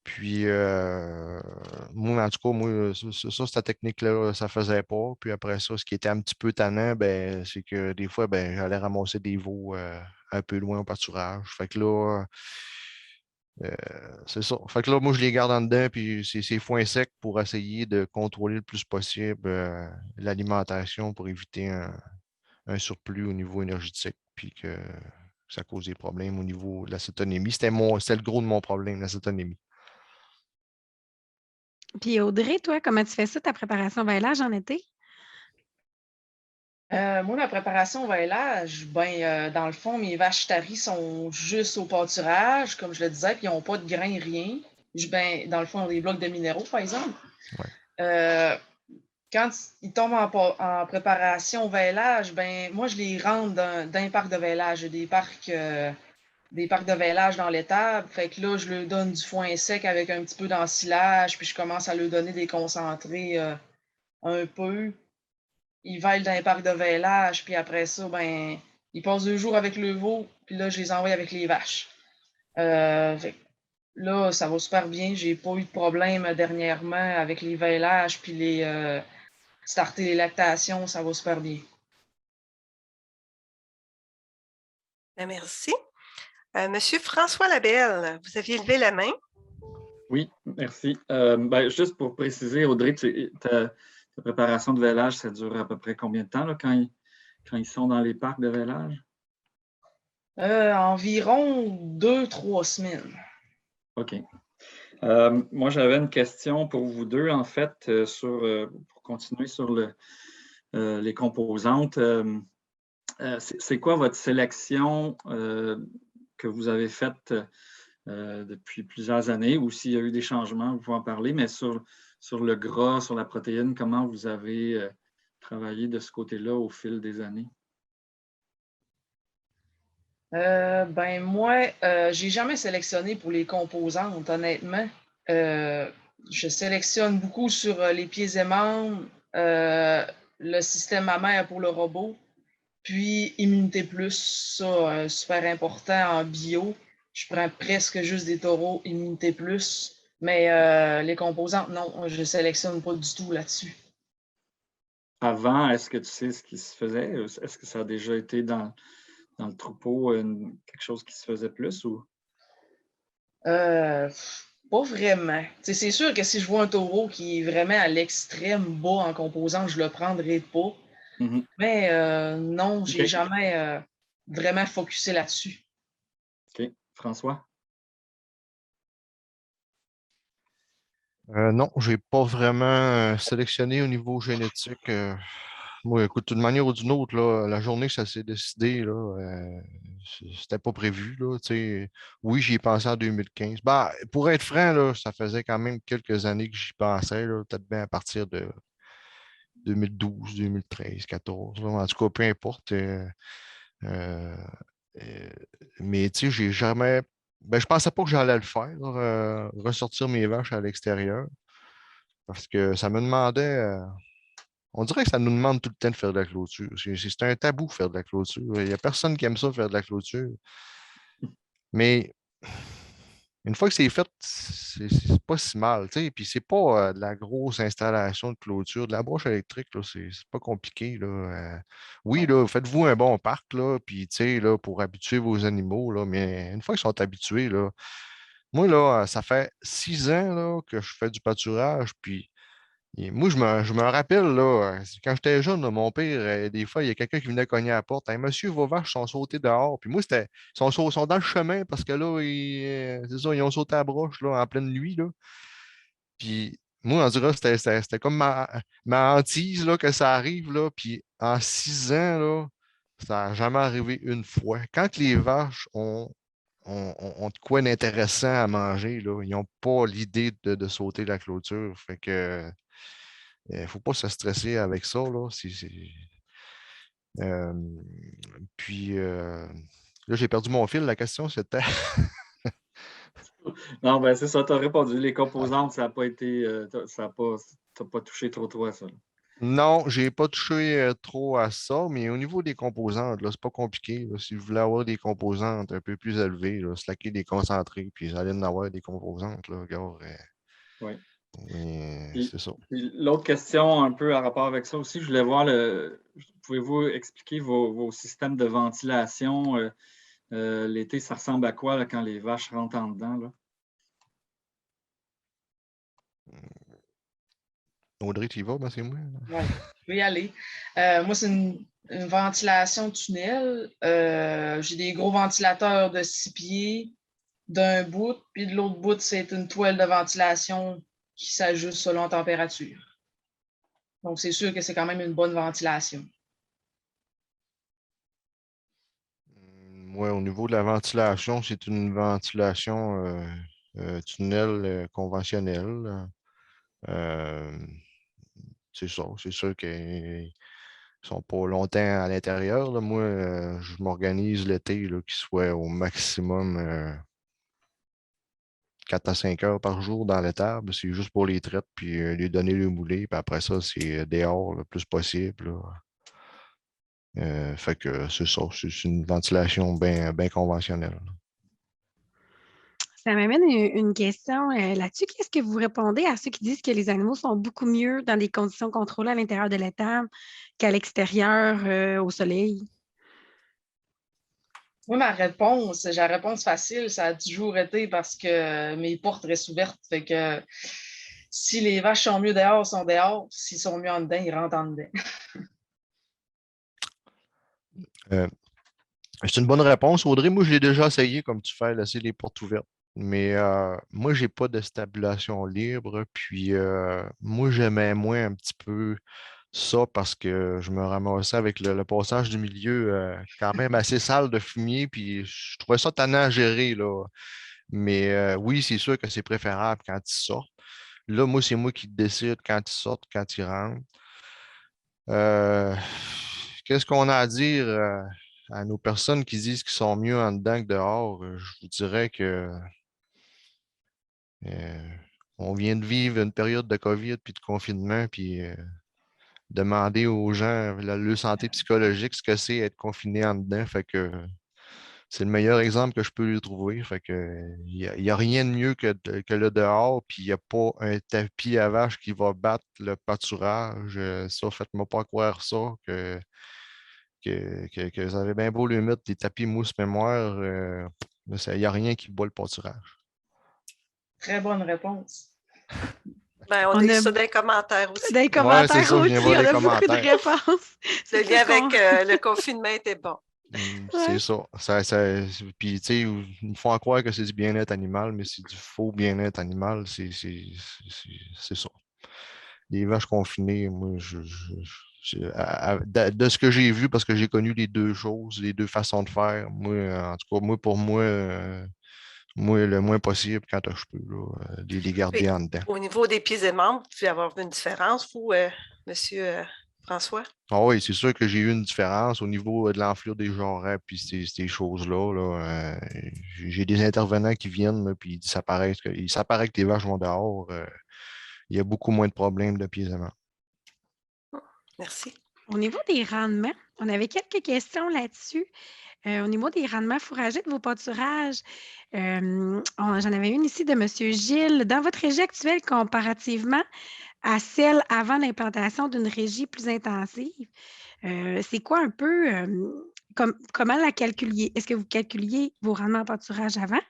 Puis, moi, en tout cas, moi, cette technique-là, ça faisait pas. Puis après ça, ce qui était un petit peu tannant, ben, c'est que des fois, ben, j'allais ramasser des veaux un peu loin au pâturage. Fait que là, c'est ça. Fait que là, moi, je les garde en dedans, puis c'est foin sec pour essayer de contrôler le plus possible l'alimentation pour éviter un surplus au niveau énergétique, puis que ça cause des problèmes au niveau de l'acétonémie. C'était le gros de mon problème, l'acétonémie. Puis Audrey, toi, comment tu fais ça, ta préparation au vêlage en été? Moi, ma préparation au vêlage, dans le fond, mes vaches taries sont juste au pâturage, comme je le disais, puis ils n'ont pas de grains, rien. Dans le fond, ils ont des blocs de minéraux, par exemple. Ouais. Quand ils tombent en préparation au vêlage, moi, je les rentre dans un parc de vêlage. J'ai des parcs de vêlage dans l'étable. Fait que là, je leur donne du foin sec avec un petit peu d'ensilage, puis je commence à leur donner des concentrés un peu. Ils veillent dans les parcs de vêlage, puis après ça, ils passent 2 jours avec le veau, puis là, je les envoie avec les vaches. Fait que là, ça va super bien. J'ai pas eu de problème dernièrement avec les vêlages, puis starter les lactations, ça va super bien. Merci. Monsieur François Labelle, vous aviez levé la main. Oui, merci. Juste pour préciser, Audrey, ta préparation de vêlage, ça dure à peu près combien de temps là, quand ils sont dans les parcs de vêlage? Environ 2-3 semaines. OK. Moi, j'avais une question pour vous deux, en fait, pour continuer sur les composantes. C'est quoi votre sélection que vous avez faite depuis plusieurs années, ou s'il y a eu des changements, vous pouvez en parler, mais sur le gras, sur la protéine, comment vous avez travaillé de ce côté-là au fil des années? Moi, j'ai jamais sélectionné pour les composantes, honnêtement. Je sélectionne beaucoup sur les pieds et membres, le système mammaire pour le robot, puis Immunité Plus, ça, super important en bio. Je prends presque juste des taureaux Immunité Plus, mais les composantes, non, je sélectionne pas du tout là-dessus. Avant, est-ce que tu sais ce qui se faisait? Est-ce que ça a déjà été dans le troupeau quelque chose qui se faisait plus? Ou? Pas vraiment. T'sais, c'est sûr que si je vois un taureau qui est vraiment à l'extrême bas en composante, je le prendrai pas. Mm-hmm. Mais non, j'ai OK. jamais vraiment focusé là-dessus. OK. François? Non, je n'ai pas vraiment sélectionné au niveau génétique. Moi, écoute, d'une manière ou d'une autre, là, la journée que ça s'est décidé, là, c'était pas prévu. Là, oui, j'y ai pensé en 2015. Ben, pour être franc, là, ça faisait quand même quelques années que j'y pensais, là, peut-être bien à partir de 2012, 2013, 2014. En tout cas, peu importe. Mais tu sais, j'ai jamais. Ben, je pensais pas que j'allais le faire, ressortir mes vaches à l'extérieur. Parce que ça me demandait. On dirait que ça nous demande tout le temps de faire de la clôture. C'est un tabou faire de la clôture. Il n'y a personne qui aime ça faire de la clôture. Mais une fois que c'est fait, c'est pas si mal, tu sais. Puis c'est pas de la grosse installation de clôture. De la broche électrique, là, c'est pas compliqué, là. Oui, là, faites-vous un bon parc, là, puis tu sais, là, pour habituer vos animaux, là. Mais une fois qu'ils sont habitués, là, moi, là, ça fait 6 ans, là, que je fais du pâturage, puis et moi, je me rappelle, là, quand j'étais jeune, là, mon père, des fois, il y a quelqu'un qui venait cogner à la porte. Hey, monsieur, vos vaches sont sautées dehors. Puis moi, ils sont dans le chemin parce que là, c'est ça, ils ont sauté à la broche là, en pleine nuit. Là. Puis moi, on dirait que c'était comme ma hantise là, que ça arrive. Là. Puis en 6 ans, là, ça n'a jamais arrivé une fois. Quand les vaches ont de quoi d'intéressant à manger, là, ils n'ont pas l'idée de sauter la clôture. Fait que. Il ne faut pas se stresser avec ça. Là. Euh, puis là, j'ai perdu mon fil. La question, c'était. Non, ben c'est ça, tu as répondu. Les composantes, ça n'a pas été. T'as pas touché trop à ça. Non, je n'ai pas touché trop à ça, mais au niveau des composantes, là, c'est pas compliqué. Là. Si vous voulez avoir des composantes un peu plus élevées, là, slacker des concentrés, puis vous allez en avoir des composantes. Là, regarde, Oui. c'est ça. Puis l'autre question, un peu en rapport avec ça aussi, je voulais voir pouvez-vous expliquer vos systèmes de ventilation? L'été, ça ressemble à quoi là, quand les vaches rentrent en dedans? Là? Audrey, tu y vas, ben, c'est moi. Oui, je vais y aller. Moi, c'est une ventilation tunnel. J'ai des gros ventilateurs de 6 pieds d'un bout, puis de l'autre bout, c'est une toile de ventilation qui s'ajuste selon la température. Donc, c'est sûr que c'est quand même une bonne ventilation. Moi, au niveau de la ventilation, c'est une ventilation tunnel conventionnelle. C'est ça. C'est sûr qu'ils ne sont pas longtemps à l'intérieur. Là. Moi, je m'organise l'été qu'ils soient au maximum 4 à 5 heures par jour dans l'étable. C'est juste pour les traites, puis les donner le moulé. Puis après ça, c'est dehors le plus possible. Fait que c'est ça. C'est une ventilation bien conventionnelle. Là. Ça m'amène une question là-dessus. Qu'est-ce que vous répondez à ceux qui disent que les animaux sont beaucoup mieux dans des conditions contrôlées à l'intérieur de l'étable qu'à l'extérieur, au soleil? Moi, ma réponse, j'ai la réponse facile, ça a toujours été parce que mes portes restent ouvertes. Fait que si les vaches sont mieux dehors, ils sont dehors. S'ils sont mieux en dedans, ils rentrent en dedans. C'est une bonne réponse, Audrey. Moi, je l'ai déjà essayé, comme tu fais, laisser les portes ouvertes. Mais moi, je n'ai pas de stabulation libre. Puis moi, j'aimais moins un petit peu ça parce que je me ramassais avec le passage du milieu quand même assez sale de fumier. Puis je trouvais ça tannant à gérer, là. Mais oui, c'est sûr que c'est préférable quand ils sortent. Là, moi, c'est moi qui décide quand ils sortent, quand ils rentrent. Euh, Qu'est-ce qu'on a à dire à nos personnes qui disent qu'ils sont mieux en dedans que dehors? Je vous dirais que on vient de vivre une période de COVID puis de confinement, puis demander aux gens leur santé psychologique ce que c'est être confiné en dedans. Fait que c'est le meilleur exemple que je peux lui trouver. Fait que il n'y a rien de mieux que le dehors, puis il n'y a pas un tapis à vache qui va battre le pâturage. Ça, faites-moi pas croire ça, que vous avez bien beau lui mettre des tapis mousse mémoire, il n'y a rien qui bat le pâturage. Très bonne réponse. Ben, on est sur des commentaires aussi. Des commentaires c'est ça, je aussi, viens on voir les a beaucoup de commentaires. réponses. Le lien avec le confinement était bon. C'est ça. Puis, tu sais, ils me font croire que c'est du bien-être animal, mais c'est du faux bien-être animal. C'est ça. Les vaches confinées, moi, de ce que j'ai vu, parce que j'ai connu les deux choses, les deux façons de faire, moi, en tout cas, pour moi, Moi, le moins possible quand je peux, là, les garder Puis, en dedans. au niveau des pieds et membres, vous devez avoir vu une différence, vous, Monsieur François? Ah oui, c'est sûr que j'ai eu une différence au niveau de l'enflure des jarrets puis ces choses-là. Là, j'ai des intervenants qui viennent, là, puis ça paraît que les vaches vont dehors. Il y a beaucoup moins de problèmes de pieds et membres. Merci. Au niveau des rendements, on avait quelques questions là-dessus. Au niveau des rendements fourragers de vos pâturages, j'en avais une ici de M. Gilles. Dans votre régie actuelle, comparativement à celle avant l'implantation d'une régie plus intensive, c'est quoi un peu, comment la calculiez? Est-ce que vous calculiez vos rendements en pâturage avant?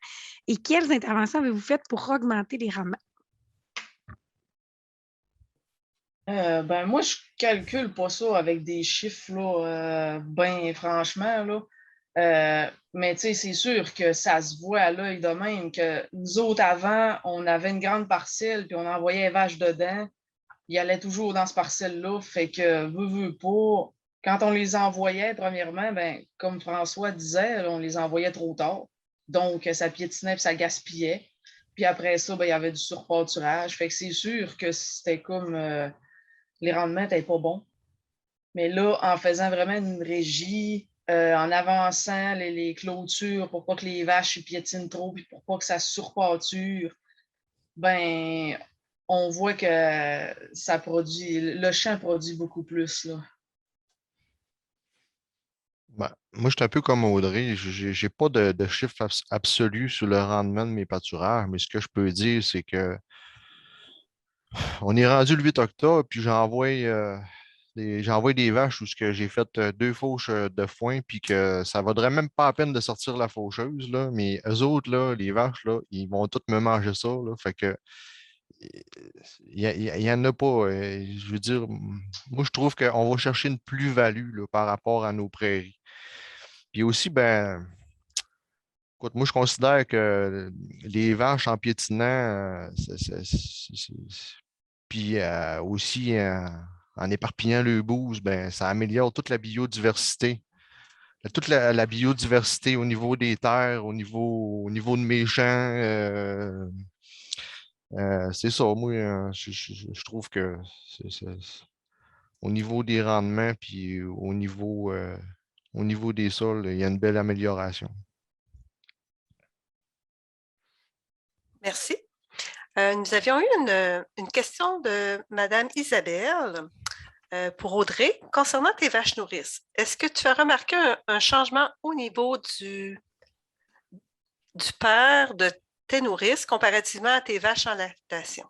Et quelles interventions avez-vous faites pour augmenter les rendements? Ben moi, je calcule pas ça avec des chiffres, là, ben franchement, là. Mais tu sais, c'est sûr que ça se voit à l'œil de même que nous autres, avant, on avait une grande parcelle, puis on envoyait les vaches dedans. Ils allaient toujours dans ce parcelle-là. Fait que, veux pas, quand on les envoyait, premièrement, ben, comme François disait, là, on les envoyait trop tard. Donc, ça piétinait et ça gaspillait. Puis après ça, ben, il y avait du surpâturage. Fait que c'est sûr que c'était comme les rendements n'étaient pas bons. Mais là, en faisant vraiment une régie, en avançant les clôtures pour pas que les vaches piétinent trop puis pour pas que ça surpâture, ben, on voit que ça produit, le champ produit beaucoup plus, là. Ben, moi, je suis un peu comme Audrey. Je n'ai pas de chiffre absolu sur le rendement de mes pâturages, mais ce que je peux dire, c'est que on est rendu le 8 octobre, puis j'envoie des vaches où ce que j'ai fait 2 fauches de foin, puis que ça ne vaudrait même pas la peine de sortir la faucheuse, là, mais eux autres, là, les vaches, là, ils vont toutes me manger ça, là, fait que il y en a pas. Je veux dire, moi, je trouve qu'on va chercher une plus-value là, par rapport à nos prairies. Puis aussi, ben, écoute, moi, je considère que les vaches en piétinant, puis aussi en éparpillant le bouse, ben, ça améliore toute la biodiversité. Toute la biodiversité au niveau des terres, au niveau de mes champs. C'est ça, moi, je trouve que au niveau des rendements, puis au niveau des sols, il y a une belle amélioration. Merci. Nous avions eu une question de Mme Isabelle pour Audrey concernant tes vaches nourrices. Est-ce que tu as remarqué un changement au niveau du père de tes nourrices comparativement à tes vaches en lactation?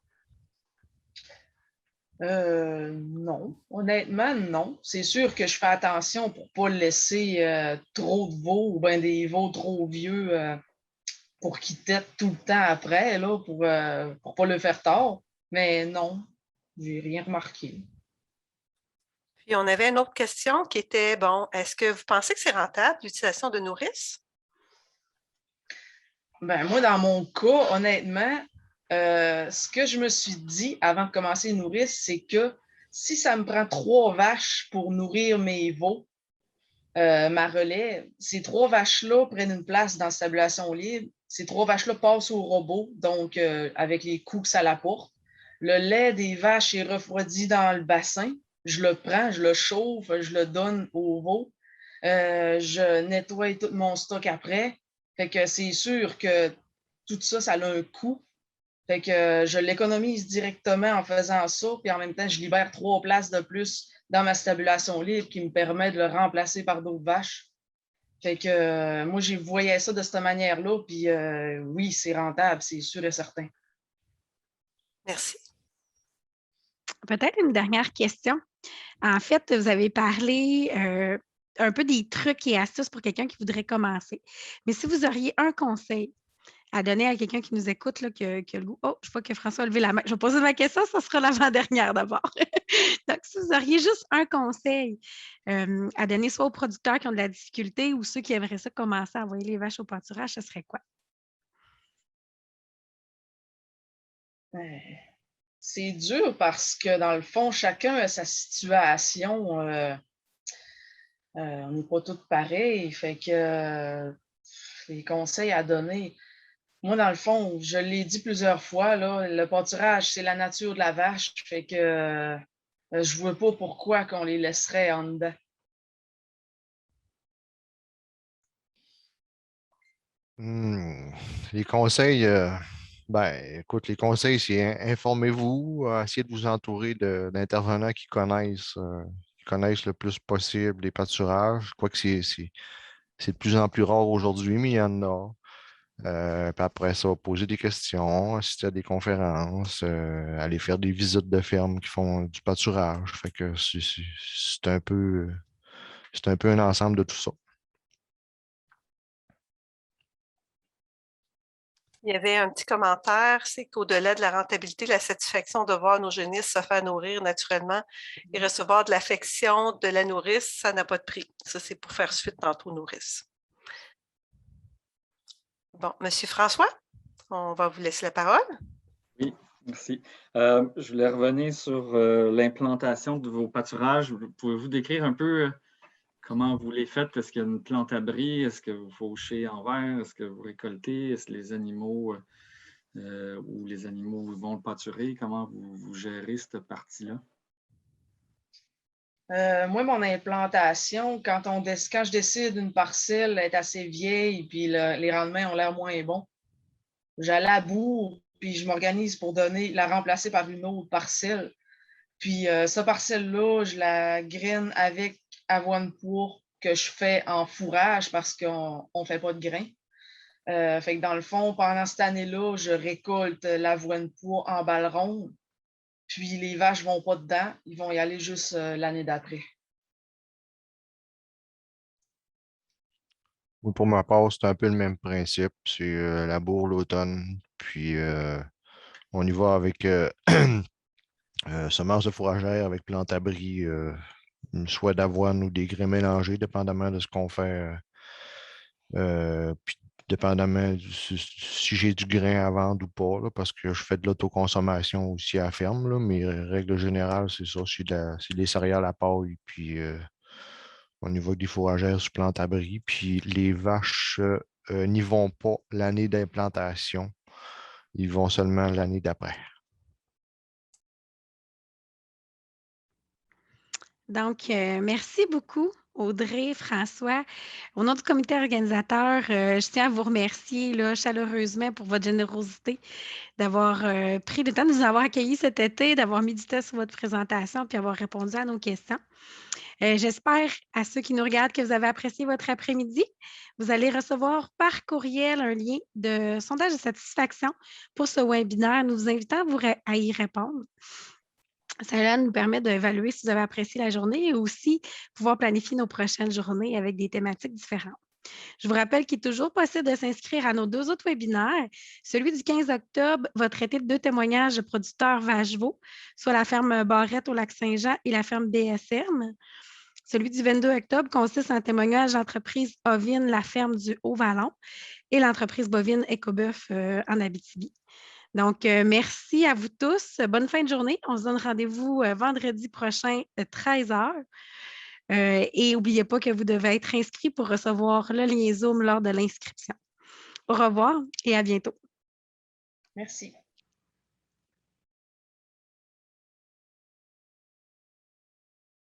Non. Honnêtement, non. C'est sûr que je fais attention pour ne pas laisser trop de veaux ou bien des veaux trop vieux pour qu'ils têtent tout le temps après, là, pour ne pas le faire tard. Mais non, j'ai rien remarqué. Puis, on avait une autre question qui était, bon, est-ce que vous pensez que c'est rentable l'utilisation de nourrices? Ben, moi, dans mon cas, honnêtement, ce que je me suis dit avant de commencer les nourrices, c'est que si ça me prend 3 vaches pour nourrir mes veaux, ma relais, ces 3 vaches-là prennent une place dans la stabulation libre. Ces 3 vaches-là passent au robot, donc avec les coûts que ça l'apporte. Le lait des vaches est refroidi dans le bassin. Je le prends, je le chauffe, je le donne aux veaux. Je nettoie tout mon stock après. Fait que c'est sûr que tout ça, ça a un coût. Fait que je l'économise directement en faisant ça, puis en même temps, je libère 3 places de plus dans ma stabulation libre qui me permet de le remplacer par d'autres vaches. Fait que moi, j'ai voyé ça de cette manière-là, puis oui, c'est rentable, c'est sûr et certain. Merci. Peut-être une dernière question. En fait, vous avez parlé un peu des trucs et astuces pour quelqu'un qui voudrait commencer. Mais si vous auriez un conseil à donner à quelqu'un qui nous écoute, là, qui a le goût. Oh, je vois que François a levé la main. Je vais poser ma question, ça sera l'avant-dernière d'abord. Donc, si vous auriez juste un conseil à donner soit aux producteurs qui ont de la difficulté ou ceux qui aimeraient ça commencer à envoyer les vaches au pâturage, ce serait quoi? C'est dur parce que dans le fond, chacun a sa situation. On n'est pas tous pareils. Fait que les conseils à donner. moi, dans le fond, je l'ai dit plusieurs fois, là, le pâturage, c'est la nature de la vache. Fait que je ne vois pas pourquoi qu'on les laisserait en dedans. Les conseils, écoute, les conseils, c'est informez-vous, essayez de vous entourer d'intervenants qui connaissent le plus possible les pâturages. Je crois que c'est de plus en plus rare aujourd'hui, mais il y en a. Puis après ça, poser des questions, assister à des conférences, aller faire des visites de fermes qui font du pâturage. Fait que c'est un peu un ensemble de tout ça. Il y avait un petit commentaire, c'est qu'au-delà de la rentabilité, la satisfaction de voir nos génisses se faire nourrir naturellement et recevoir de l'affection de la nourrice, ça n'a pas de prix. Ça, c'est pour faire suite tantôt aux nourrices. Bon, Monsieur François, on va vous laisser la parole. Oui, merci. Je voulais revenir sur l'implantation de vos pâturages. Pouvez-vous décrire un peu comment vous les faites? Est-ce qu'il y a une plante abri? Est-ce que vous fauchez en verre? Est-ce que vous récoltez? Est-ce que les animaux vont le pâturer? Comment vous gérez cette partie-là? Moi, mon implantation, quand je décide une parcelle est assez vieille puis les rendements ont l'air moins bons, j'allaboure puis je m'organise pour la remplacer par une autre parcelle. Puis cette parcelle-là, je la graine avec avoine pourpre que je fais en fourrage parce qu'on ne fait pas de grains. Fait que dans le fond, pendant cette année-là, je récolte l'avoine pourpre en balles rondes. Puis les vaches ne vont pas dedans, ils vont y aller juste l'année d'après. Pour ma part, c'est un peu le même principe. C'est labour l'automne, puis on y va avec semences de fourragère avec plante abri, soit d'avoine ou des grains mélangés, dépendamment de ce qu'on fait. Puis dépendamment si j'ai du grain à vendre ou pas, là, parce que je fais de l'autoconsommation aussi à la ferme, là, mais règle générale, c'est ça, c'est des céréales à paille, puis on y va avec des fourragères sur plante abri, puis les vaches n'y vont pas l'année d'implantation, ils vont seulement l'année d'après. Donc, merci beaucoup, Audrey, François. Au nom du comité organisateur, je tiens à vous remercier là, chaleureusement pour votre générosité, d'avoir pris le temps de nous avoir accueillis cet été, d'avoir mis du temps sur votre présentation puis avoir répondu à nos questions. J'espère à ceux qui nous regardent que vous avez apprécié votre après-midi. Vous allez recevoir par courriel un lien de sondage de satisfaction pour ce webinaire. Nous vous invitons à y répondre. Cela nous permet d'évaluer si vous avez apprécié la journée et aussi pouvoir planifier nos prochaines journées avec des thématiques différentes. Je vous rappelle qu'il est toujours possible de s'inscrire à nos 2 autres webinaires. Celui du 15 octobre va traiter de 2 témoignages de producteurs Vacheveau, soit la ferme Barrette au Lac-Saint-Jean et la ferme BSM. Celui du 22 octobre consiste en témoignage d'entreprise ovine La Ferme du Haut-Vallon et l'entreprise bovine Écoboeuf en Abitibi. Donc, merci à vous tous. Bonne fin de journée. On se donne rendez-vous vendredi prochain à 13h. Et n'oubliez pas que vous devez être inscrit pour recevoir le lien Zoom lors de l'inscription. Au revoir et à bientôt. Merci.